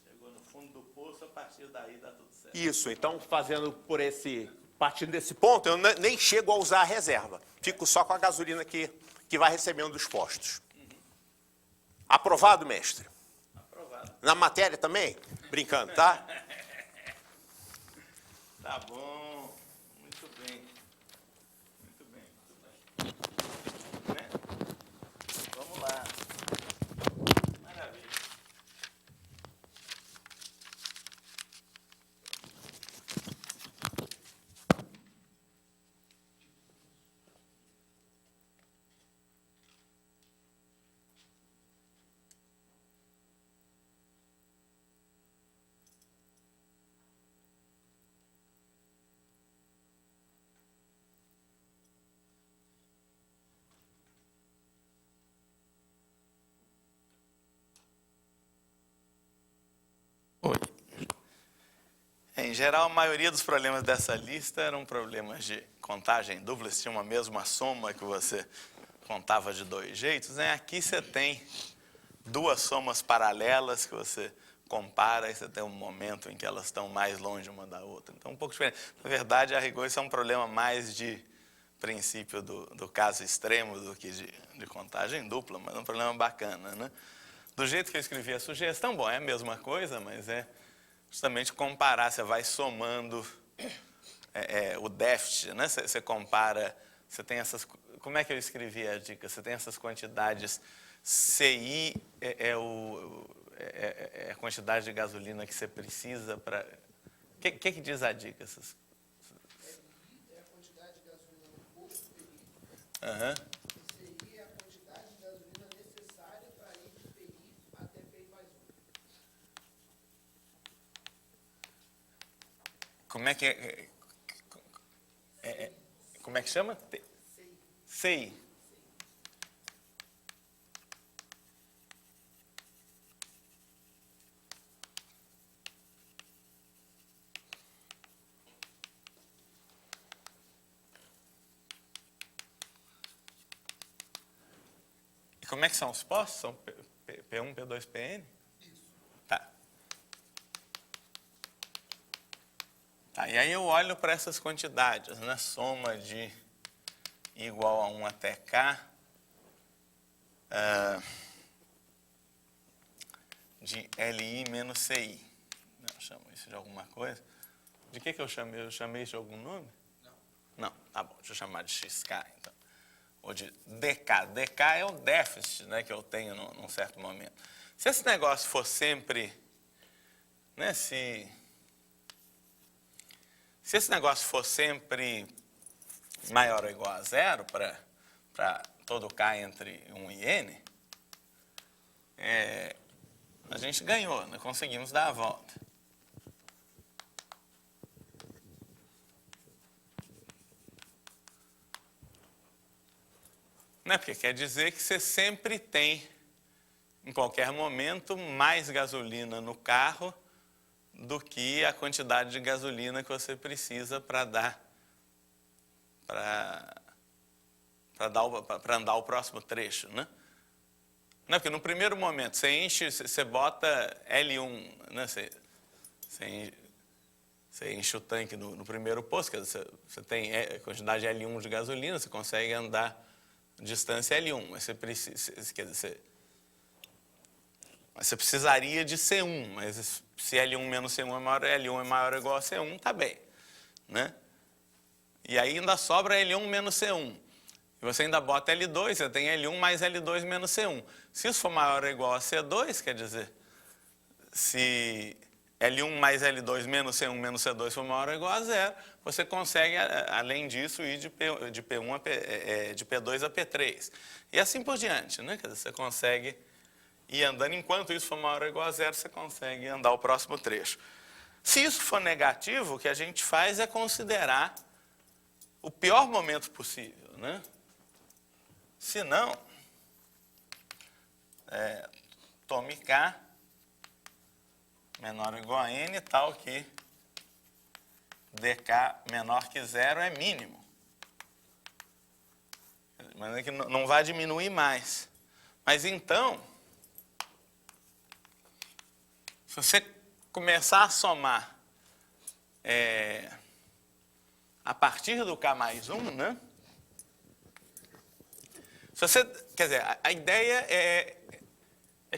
Chegou no fundo do poço, a partir daí dá tudo certo. Isso, então partindo desse ponto, eu nem chego a usar a reserva. Fico só com a gasolina que vai recebendo dos postos. Aprovado, mestre? Aprovado. Na matéria também? Brincando, tá? Tá bom. Muito bem. Muito bem, muito bem. Né? Vamos lá. Maravilha. Oi. Em geral, a maioria dos problemas dessa lista eram problemas de contagem dupla, se tinha uma mesma soma que você contava de dois jeitos. Né? Aqui você tem duas somas paralelas que você compara e você tem um momento em que elas estão mais longe uma da outra. Então, um pouco diferente. Na verdade, a rigor, isso é um problema mais de princípio do caso extremo do que de contagem dupla, mas é um problema bacana, né? Do jeito que eu escrevi a sugestão, bom, é a mesma coisa, mas é justamente comparar, você vai somando o déficit, né? Você compara, você tem essas... Como é que eu escrevi a dica? Você tem essas quantidades, CI é a quantidade de gasolina que você precisa para... O que diz a dica? É a quantidade de gasolina no posto PI. Aham. CI é a quantidade de gasolina necessária para ir de PI até PI mais 1. Como é que como é que chama? CI. E como é que são os postos? São P1, P2, PN? Isso. Tá. Tá, e aí eu olho para essas quantidades, né? Soma de igual a 1 até K, de LI menos CI. Eu chamo isso de alguma coisa. De que eu chamei? Eu chamei isso de algum nome? Não. Não, tá bom, deixa eu chamar de XK, então. Ou de DK. DK é o déficit, né, que eu tenho num certo momento. Se esse negócio for sempre, né, se esse negócio for sempre maior ou igual a zero para todo K entre 1 e N, a gente ganhou, né, conseguimos dar a volta. Né, porque quer dizer que você sempre tem, em qualquer momento, mais gasolina no carro do que a quantidade de gasolina que você precisa para andar o próximo trecho, né? Não, porque no primeiro momento você bota L1, né? Você enche o tanque no primeiro posto, quer dizer, você tem a quantidade de L1 de gasolina, você consegue andar distância L1, mas você precisa, quer dizer, você precisaria de C1, mas se L1 menos C1 é maior, L1 é maior ou igual a C1, tá bem, né? E aí ainda sobra L1 menos C1. E você ainda bota L2, você tem L1 mais L2 menos C1. Se isso for maior ou igual a C2, quer dizer, se L1 mais L2 menos C1 menos C2 for maior ou igual a zero, você consegue, além disso, ir de P2 a P3. E assim por diante, né? Quer dizer, você consegue ir andando, enquanto isso for maior ou igual a zero, você consegue andar o próximo trecho. Se isso for negativo, o que a gente faz é considerar o pior momento possível, né? Se não, tome K menor ou igual a N, tal que DK menor que zero é mínimo. De maneira que não vai diminuir mais. Mas então, se você começar a somar a partir do K mais 1, né? Se você, quer dizer, a ideia é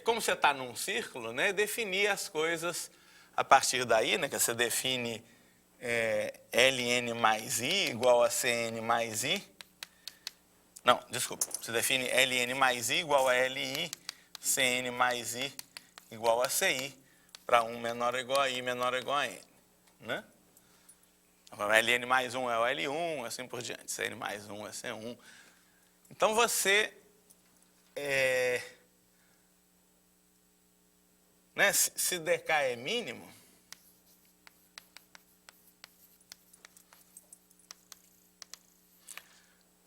como você está num círculo, né? Definir as coisas a partir daí, né? Que você define Ln mais I igual a Cn mais I. Não, desculpa. Você define Ln mais I igual a Li, Cn mais I igual a Ci, para 1 menor ou igual a I menor ou igual a N, né? Ln mais 1 é o L1, assim por diante. Cn mais 1 é C1. Então você, né, se DK é mínimo,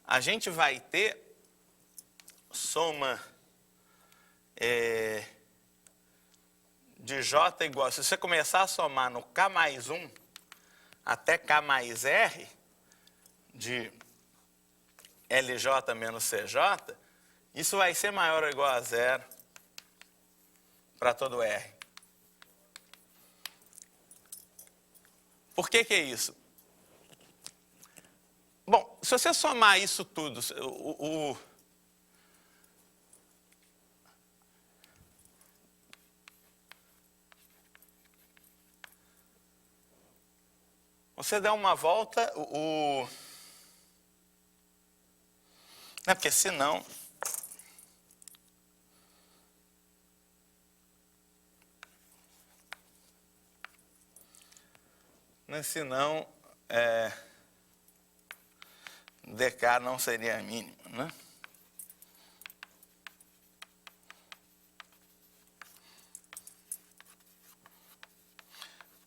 a gente vai ter soma de J igual, se você começar a somar no K mais 1 até K mais R, de LJ menos CJ, isso vai ser maior ou igual a zero para todo R. Por que é isso? Bom, se você somar isso tudo, você der uma volta, não é porque senão DK não seria mínimo, né?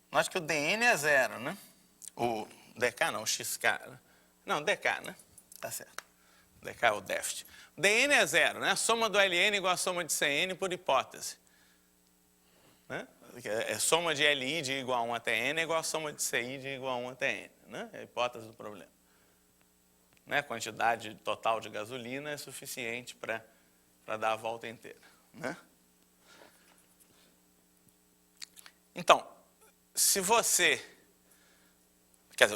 Note que o DN é zero, né? O DK não, o XK. Né? Não, DK, né? Tá certo. DK é o déficit. O DN é zero, né? A soma do LN igual a soma de CN por hipótese. Né? Soma de LI de igual a 1 até N é igual a soma de CI de igual a 1 até N. Né? É a hipótese do problema. Né? A quantidade total de gasolina é suficiente para para dar a volta inteira, né? Então, se você... Quer dizer,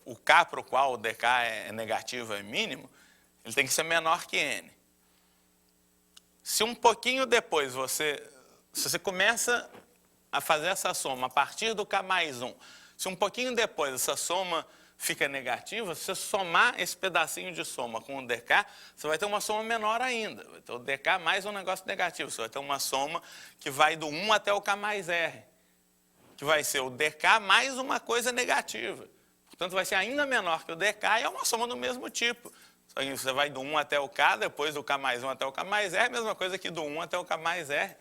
o K para o qual o dk é negativo, é mínimo, ele tem que ser menor que n. Se um pouquinho depois se você começa a fazer essa soma a partir do K mais 1, se um pouquinho depois essa soma fica negativa, se você somar esse pedacinho de soma com o dk, você vai ter uma soma menor ainda. Vai ter o dk mais um negócio negativo. Você vai ter uma soma que vai do 1 até o K mais R, que vai ser o dk mais uma coisa negativa. Portanto, vai ser ainda menor que o dk e é uma soma do mesmo tipo. Só que você vai do 1 até o K, depois do K mais 1 até o K mais R, a mesma coisa que do 1 até o K mais R.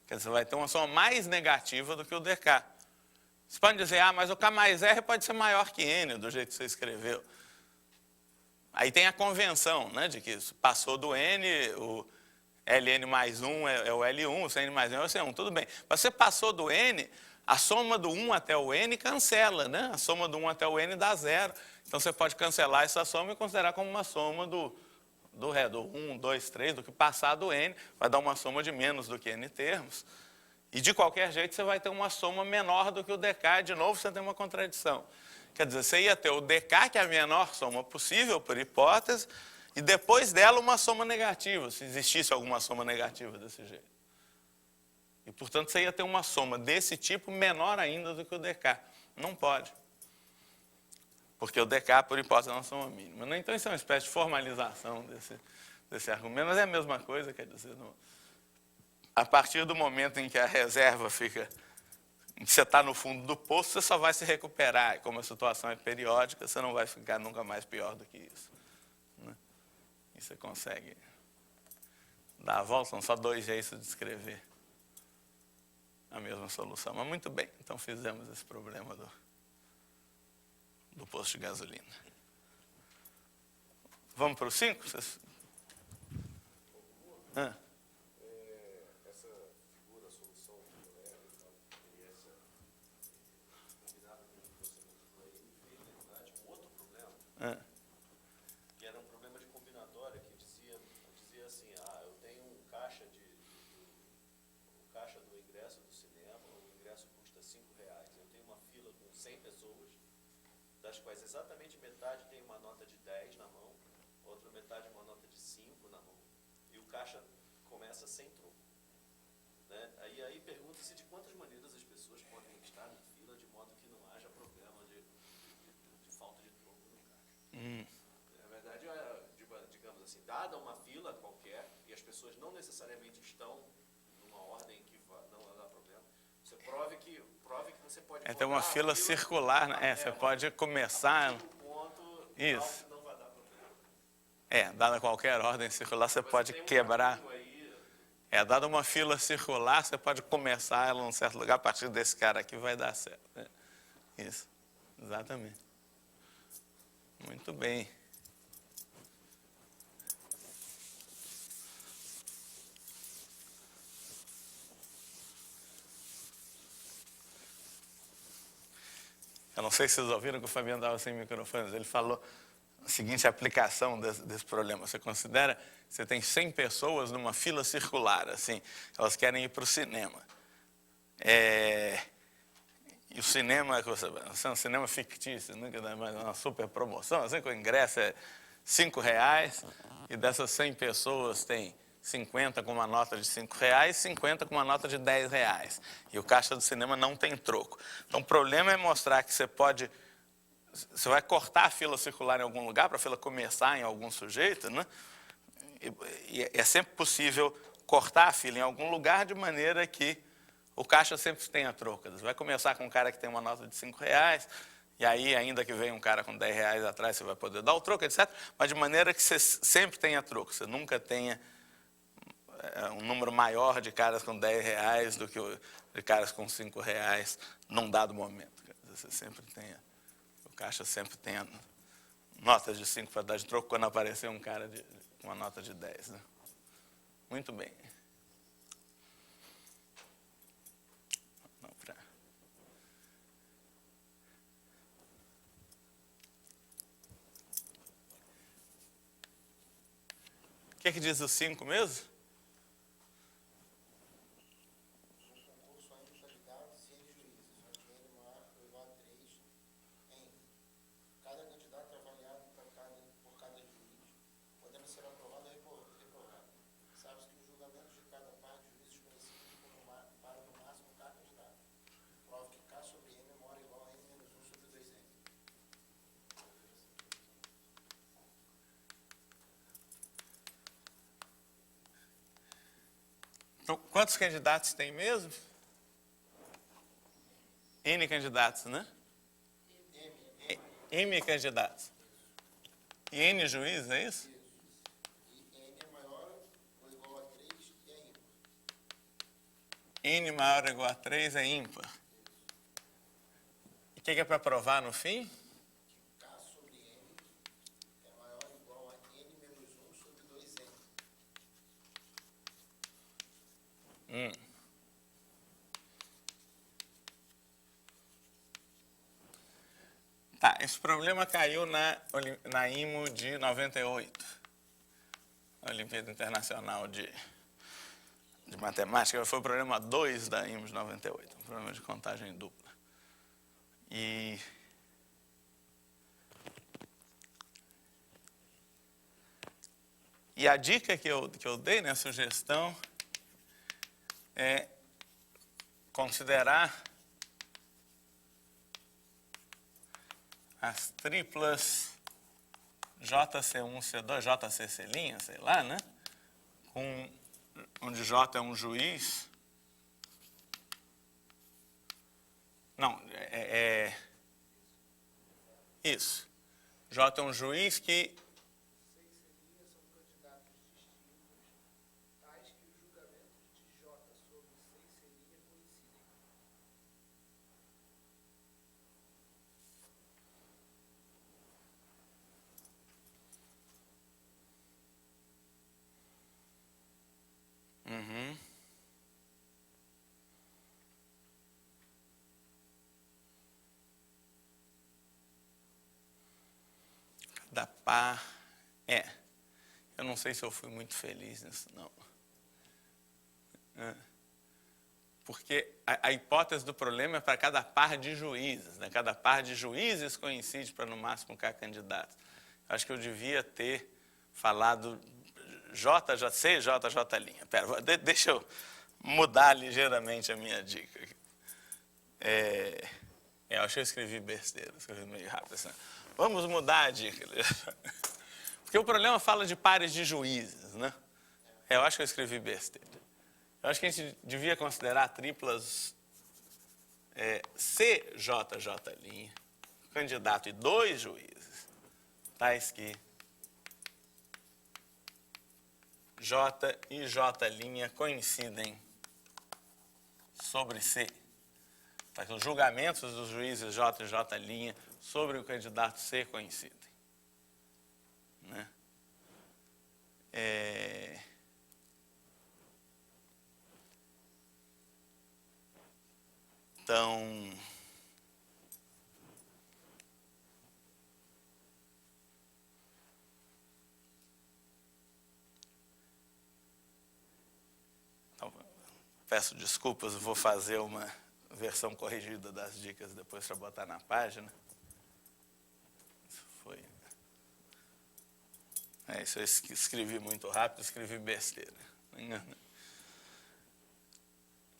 Quer dizer, você vai ter uma soma mais negativa do que o dk. Você pode dizer, mas o K mais R pode ser maior que N, do jeito que você escreveu. Aí tem a convenção, né, de que passou do N, o Ln mais 1 é o L1, o Cn mais 1 é o C1, tudo bem. Mas você passou do N, a soma do 1 até o N cancela, né? A soma do 1 até o N dá 0. Então você pode cancelar essa soma e considerar como uma soma do 1, 2, 3, do que passar do N, vai dar uma soma de menos do que N termos. E de qualquer jeito você vai ter uma soma menor do que o dk, de novo você tem uma contradição. Quer dizer, você ia ter o dk, que é a menor soma possível, por hipótese, e depois dela uma soma negativa, se existisse alguma soma negativa desse jeito. E, portanto, você ia ter uma soma desse tipo menor ainda do que o dk. Não pode. Porque o dk, por hipótese, é uma soma mínima. Então, isso é uma espécie de formalização desse argumento, mas é a mesma coisa, quer dizer, a partir do momento em que a reserva fica, em que você está no fundo do poço, você só vai se recuperar. E como a situação é periódica, você não vai ficar nunca mais pior do que isso, né? E você consegue dar a volta, são só 2 jeitos de escrever a mesma solução. Mas muito bem, então fizemos esse problema do posto de gasolina. Vamos para o 5? Essa figura, a solução do colégio e tal, e essa combinada com o que você mostrou aí, me fez lembrar de um outro problema, que era um problema de combinatória, que dizia assim, eu tenho um caixa o caixa do ingresso do cinema, o ingresso custa R$5. Eu tenho uma fila com 100 pessoas, das quais exatamente metade tem uma nota de 10 na mão, outra metade uma nota de 5 na mão, e o caixa começa sem troco, né? Aí pergunta-se de quantas maneiras as pessoas podem estar na fila de modo que não haja problema de falta de troco no caixa. Na verdade, digamos assim, dada uma fila qualquer, e as pessoas não necessariamente estão numa ordem que não dá problema, você prove que você pode... Tem uma fila circular, né? Você pode começar... Isso. Não vai dar problema. Dada qualquer ordem circular, você pode quebrar... Dada uma fila circular, você pode começar ela num certo lugar, a partir desse cara aqui vai dar certo, né? Isso, exatamente. Muito bem. Eu não sei se vocês ouviram que o Fabiano estava sem microfone, ele falou a seguinte aplicação desse problema. Você considera que você tem 100 pessoas numa fila circular, assim, elas querem ir para o cinema. E o cinema, é um cinema fictício, né, que dá mais uma super promoção, assim, que o ingresso é R$5, e dessas 100 pessoas tem 50 com uma nota de R$5 e 50 com uma nota de R$10. E o caixa do cinema não tem troco. Então, o problema é mostrar que você vai cortar a fila circular em algum lugar, para a fila começar em algum sujeito, né? E é sempre possível cortar a fila em algum lugar de maneira que o caixa sempre tenha troco. Você vai começar com um cara que tem uma nota de R$5, e aí, ainda que venha um cara com R$10 atrás, você vai poder dar o troco, etc. Mas de maneira que você sempre tenha troco, você nunca tenha um número maior de caras com R$10 do que de caras com R$5 num dado momento. Você sempre tenha, o caixa sempre tenha notas de 5 para dar de troco quando aparecer um cara com uma nota de 10. Né? Muito bem. O que diz o 5 mesmo? Então, quantos candidatos tem mesmo? N candidatos, né? M candidatos. E N juízes, é isso? E N é maior ou igual a 3 e é ímpar. N maior ou igual a 3 é ímpar. E o que é para provar no fim? K sobre N é maior ou igual a N menos 1 sobre 2N. Tá, esse problema caiu na IMO de 98, a Olimpíada Internacional de Matemática. Foi o problema 2 da IMO de 98, um problema de contagem dupla. E a dica que eu dei, né, a sugestão, é considerar as triplas JC1, C2, JCC', sei lá, né? Onde J é um juiz. Não, isso. J é um juiz que... São candidatos distintos, tais que os julgamentos de J sobre 6C' coincidem. Uhum. Da par. Eu não sei se eu fui muito feliz nisso, não. Porque a hipótese do problema é para cada par de juízes, né? Cada par de juízes coincide para no máximo K candidatos. Acho que eu devia ter falado JJC, JJ'. Pera, deixa eu mudar ligeiramente a minha dica. Acho que eu escrevi besteira, escrevi meio rápido assim. Vamos mudar a dica. Porque o problema fala de pares de juízes, né? Eu acho que eu escrevi besteira. Eu acho que a gente devia considerar triplas CJJ', candidato e 2 juízes, tais que J e J' coincidem sobre C. Tá, os julgamentos dos juízes J e J' sobre o candidato C coincidem. Né? Então, peço desculpas, vou fazer uma versão corrigida das dicas depois para botar na página. Isso eu escrevi muito rápido, escrevi besteira.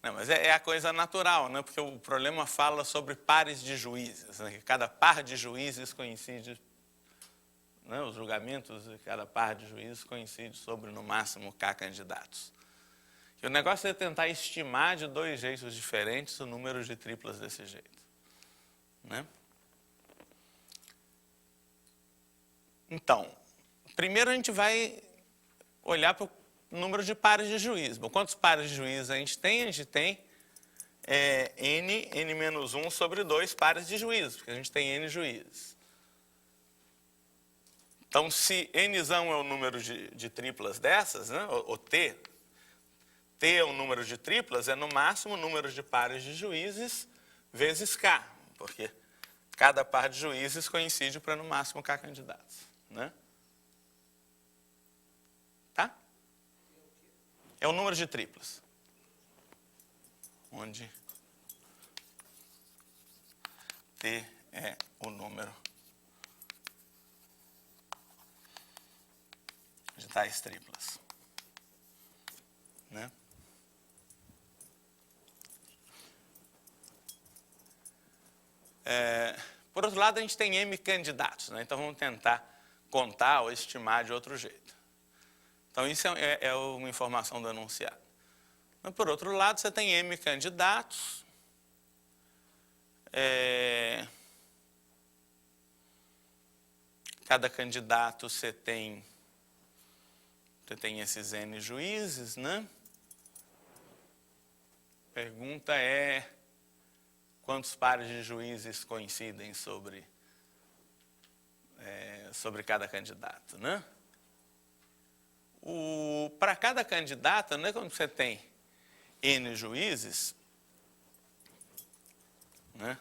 Não, mas é a coisa natural, né? Porque o problema fala sobre pares de juízes. Né? Cada par de juízes coincide, né? Os julgamentos de cada par de juízes coincidem sobre, no máximo, K candidatos. E o negócio é tentar estimar de 2 jeitos diferentes o número de triplas desse jeito. Né? Então, primeiro a gente vai olhar para o número de pares de juízes. Bom, quantos pares de juízes a gente tem? A gente tem N menos 1 sobre 2 pares de juízes, porque a gente tem N juízes. Então, se Nzão é o número de triplas dessas, né, ou T é o número de triplas, é no máximo o número de pares de juízes vezes K, porque cada par de juízes coincide para no máximo K candidatos. Né? Tá? É o número de triplas. Onde T é o número de tais triplas. Né? Por outro lado, a gente tem M candidatos, né? Então vamos tentar contar ou estimar de outro jeito. Então isso é uma informação do enunciado. Mas, por outro lado, você tem M candidatos. Cada candidato você tem esses N juízes, né? Pergunta é quantos pares de juízes coincidem sobre cada candidato, né? Para cada candidato, né, quando você tem N juízes, né?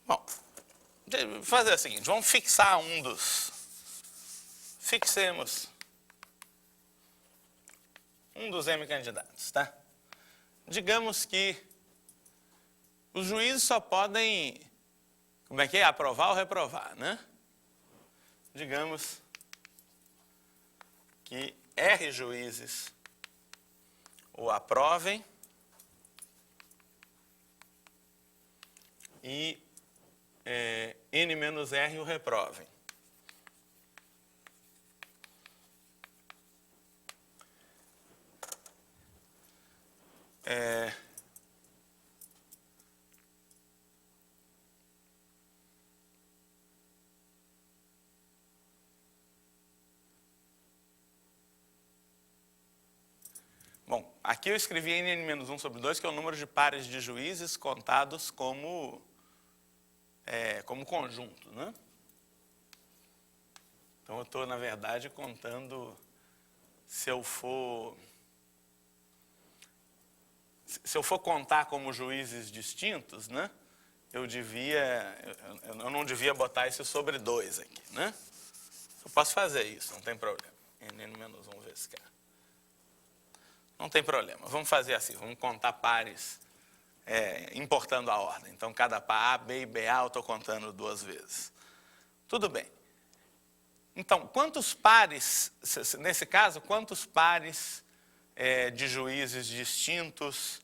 Bom, vamos fazer o seguinte, vamos fixar fixemos um dos M candidatos, tá? Digamos que os juízes só podem, aprovar ou reprovar, né? Digamos que R juízes o aprovem e N menos R o reprovem. Bom, aqui eu escrevi N menos 1 sobre 2, que é o número de pares de juízes contados como conjunto, né? Então eu estou, na verdade, contando se eu for contar como juízes distintos, né? Eu não devia botar isso sobre 2 aqui, né? Eu posso fazer isso, não tem problema. N menos 1 vezes K. Não tem problema. Vamos fazer assim, vamos contar pares importando a ordem. Então, cada par A, B e BA eu estou contando 2 vezes. Tudo bem. Então, quantos pares, nesse caso, quantos pares de juízes distintos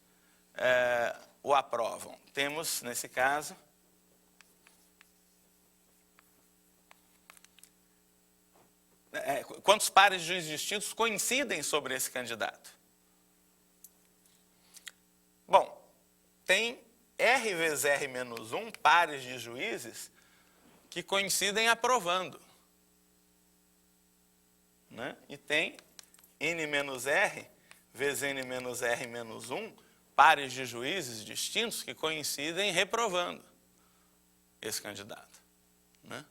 o aprovam? Temos, nesse caso, quantos pares de juízes distintos coincidem sobre esse candidato? Bom, tem R vezes R menos 1 pares de juízes que coincidem aprovando, né? E tem N menos R vezes N menos R menos 1 pares de juízes distintos que coincidem reprovando esse candidato, né?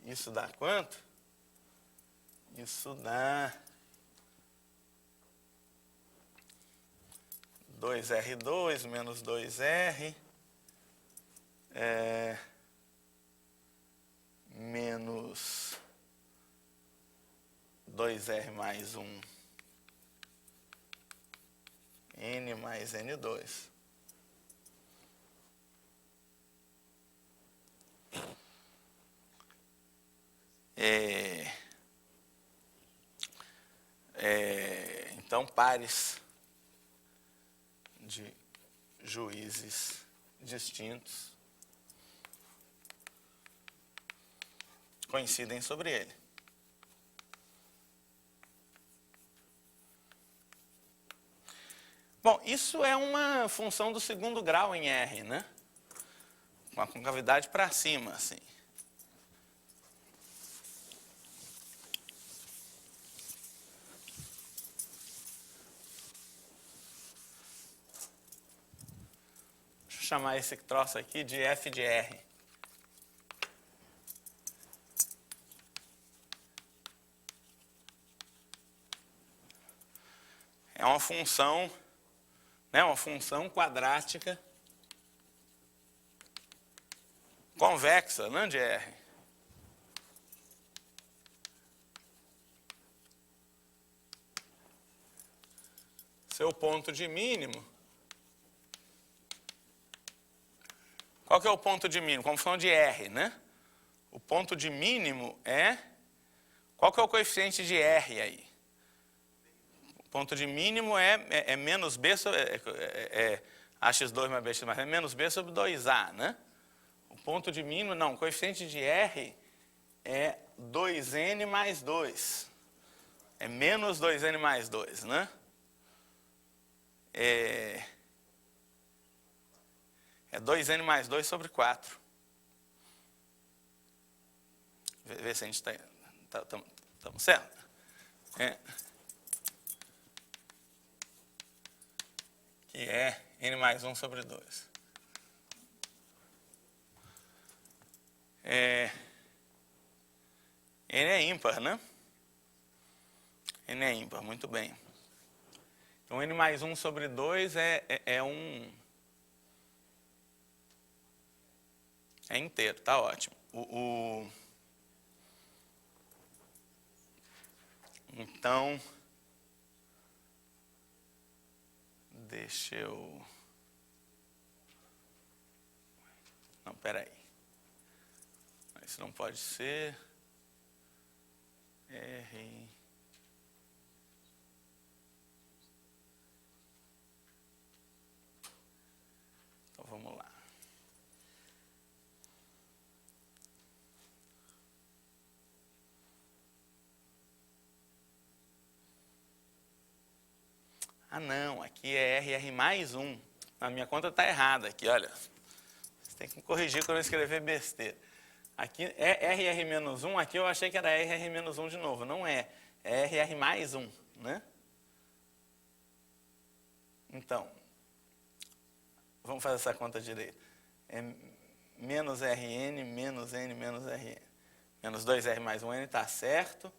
Isso dá quanto? Isso dá 2R2 menos 2R menos 2R mais 1 N mais N2. Então, pares de juízes distintos coincidem sobre ele. Bom, isso é uma função do segundo grau em R, né? Com a concavidade para cima, assim. Chamar esse troço aqui de f de R. É uma função, né, uma função quadrática convexa, né, de R. Seu ponto de mínimo Qual que é o ponto de mínimo? Como função de R, né? O ponto de mínimo é... Qual que é o coeficiente de R aí? O ponto de mínimo é menos B sobre... AX2 mais BX mais é menos B sobre 2A, né? O ponto de mínimo, não, o coeficiente de R é 2N mais 2. É menos 2N mais 2, né? É 2N mais 2 sobre 4. Vê se a gente estamos certo. Que é N mais 1 sobre 2. N é ímpar, né? N é ímpar, muito bem. Então, N mais 1 sobre 2 é inteiro, tá ótimo. Então, deixa eu... Não, peraí. Isso não pode ser... R... Então, vamos lá. Ah, não, aqui é R mais 1. A minha conta está errada aqui, olha. Você tem que me corrigir quando eu escrever besteira. Aqui é RR menos 1, aqui eu achei que era RR menos 1 de novo. Não é, é RR mais 1, né? Então, vamos fazer essa conta direito. É menos RN, menos N, menos RN. Menos 2R mais 1N, está certo.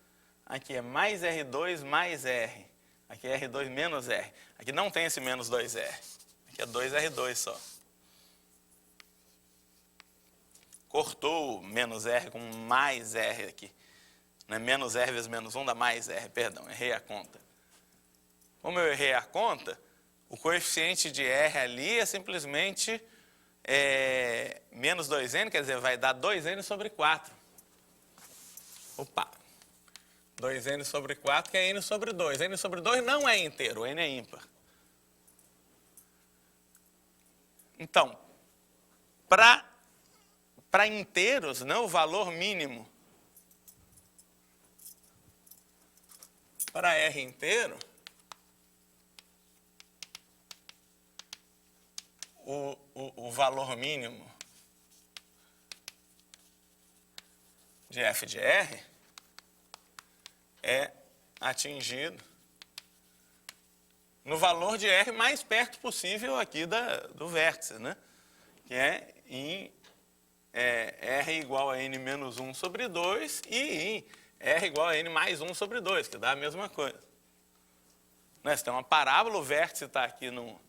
Aqui é mais R2 mais R. Aqui é R2 menos R. Aqui não tem esse menos 2R. Aqui é 2R2 só. Cortou o menos R com mais R aqui. Não é menos R vezes menos 1 dá mais R, perdão, errei a conta. Como eu errei a conta, o coeficiente de R ali é simplesmente menos 2N, quer dizer, vai dar 2N sobre 4. Opa! 2N sobre 4, que é N sobre 2. N sobre 2 não é inteiro, N é ímpar. Então, para inteiros, né, o valor mínimo para R inteiro, o valor mínimo de f de R é atingido no valor de R mais perto possível aqui do vértice, né? Que é em R igual a N menos 1 sobre 2 e em R igual a N mais 1 sobre 2, que dá a mesma coisa. Né? Se tem uma parábola, o vértice está aqui no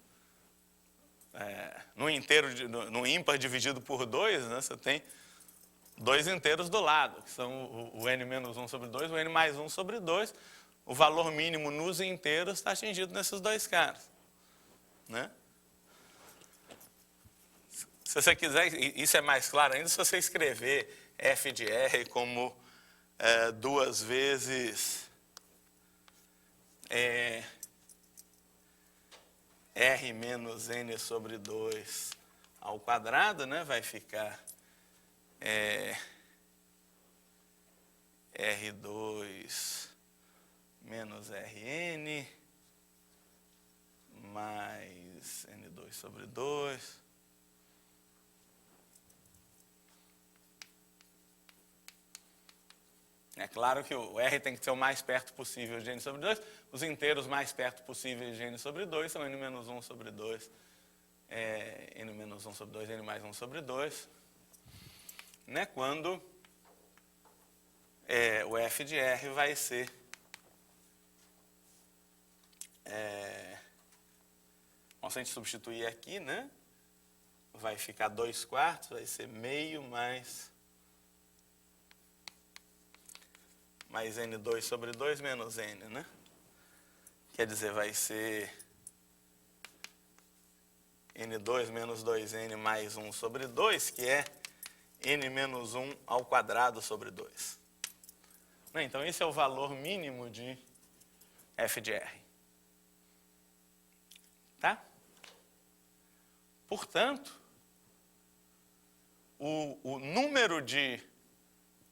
ímpar dividido por 2, né? Você tem dois inteiros do lado, que são o N menos 1 sobre 2, o N mais 1 sobre 2. O valor mínimo nos inteiros está atingido nesses dois caras. Né? Se você quiser, isso é mais claro ainda, se você escrever f de R como 2 vezes R menos N sobre 2 ao quadrado, né, vai ficar R2 menos Rn mais N2 sobre 2. É claro que o R tem que ser o mais perto possível de N sobre 2. Os inteiros mais perto possíveis de N sobre 2 são N menos 1 sobre 2, N menos 1 sobre 2, N mais 1 sobre 2. Né? Quando o f de R vai ser bom, se a gente substituir aqui, né? Vai ficar 2/4, vai ser meio mais N2 sobre 2 menos N, né? Quer dizer, vai ser N2 menos 2N mais 1 sobre 2, que é N menos 1 ao quadrado sobre 2. Então, esse é o valor mínimo de f de R. Tá? Portanto, o número de...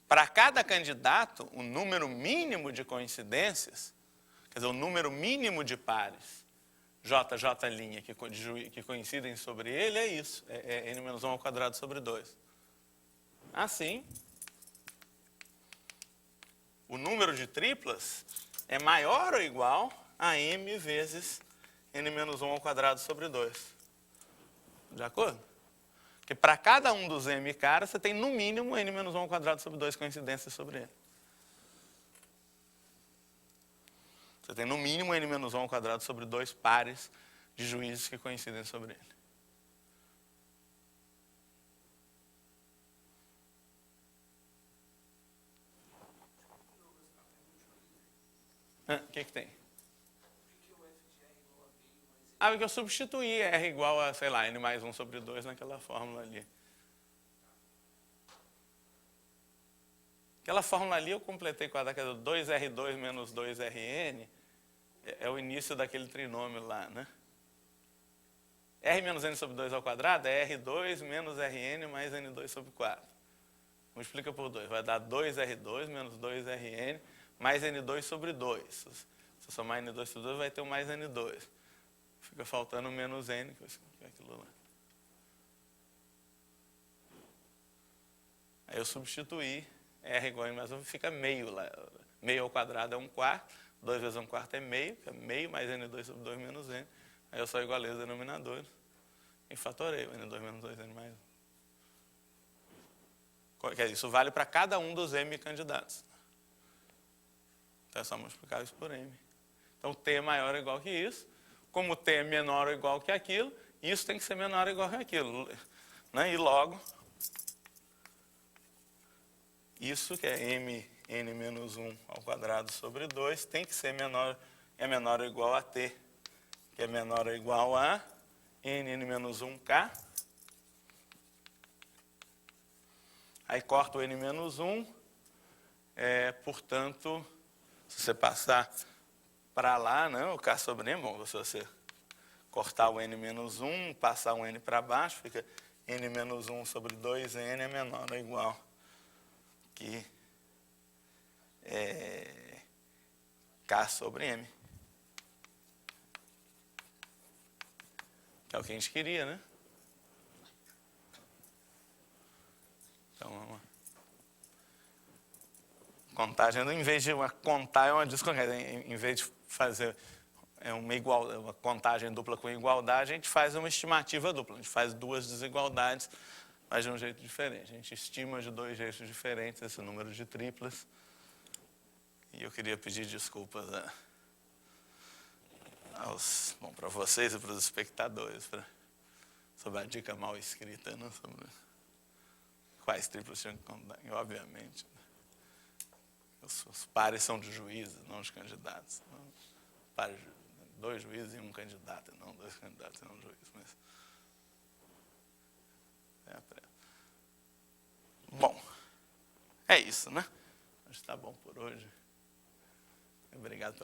Para cada candidato, o número mínimo de coincidências, quer dizer, o número mínimo de pares, JJ' que coincidem sobre ele, é isso. É N menos 1 ao quadrado sobre 2. Assim, o número de triplas é maior ou igual a M vezes N menos 1 ao quadrado sobre 2. De acordo? Porque para cada um dos M caras, você tem no mínimo N menos 1 ao quadrado sobre 2 coincidências sobre ele. Você tem no mínimo N menos 1 ao quadrado sobre 2 pares de juízes que coincidem sobre ele. O que tem? Porque eu substituí R igual a, sei lá, N mais 1 sobre 2 naquela fórmula ali. Aquela fórmula ali eu completei com a 2R2 menos 2Rn, é o início daquele trinômio lá, né? R menos N sobre 2 ao quadrado é R2 menos Rn mais N2 sobre 4. Multiplica por 2, vai dar 2R2 menos 2Rn mais N2 sobre 2. Se eu somar N2 sobre 2, vai ter um mais N2. Fica faltando menos N, que é aquilo lá. Aí eu substituí R igual a N mais 1, fica meio lá. Meio ao quadrado é 1/4, 2 vezes 1/4 é meio, que é meio mais N2 sobre 2 menos N. Aí eu só igualei os denominadores e fatorei o N2 menos 2N mais 1. Quer dizer, isso vale para cada um dos M candidatos. Então é só multiplicar isso por M. Então T é maior ou igual que isso. Como T é menor ou igual que aquilo, isso tem que ser menor ou igual que aquilo. Né? E logo, isso que é N menos 1 ao quadrado sobre 2, tem que ser menor ou igual a T, que é menor ou igual a N menos 1K. Aí corta o N menos 1, portanto, se você passar para lá, né, o K sobre M, bom, se você cortar o N menos 1, passar um N para baixo, fica N menos 1 sobre 2N é menor ou igual que K sobre M. Que é o que a gente queria, né? Então, vamos lá. Contagem, em vez de contar, é uma descontagem. Em vez de fazer uma contagem dupla com igualdade, a gente faz uma estimativa dupla. A gente faz duas desigualdades, mas de um jeito diferente. A gente estima de dois jeitos diferentes esse número de triplas. E eu queria pedir desculpas para vocês e para os espectadores sobre a dica mal escrita, né, sobre quais triplas tinham que contar. E, obviamente, os pares são de juízes, não de candidatos. Pares, dois juízes e um candidato, não dois candidatos e não juízes. Mas bom, é isso, né? Acho que está bom por hoje. Obrigado pela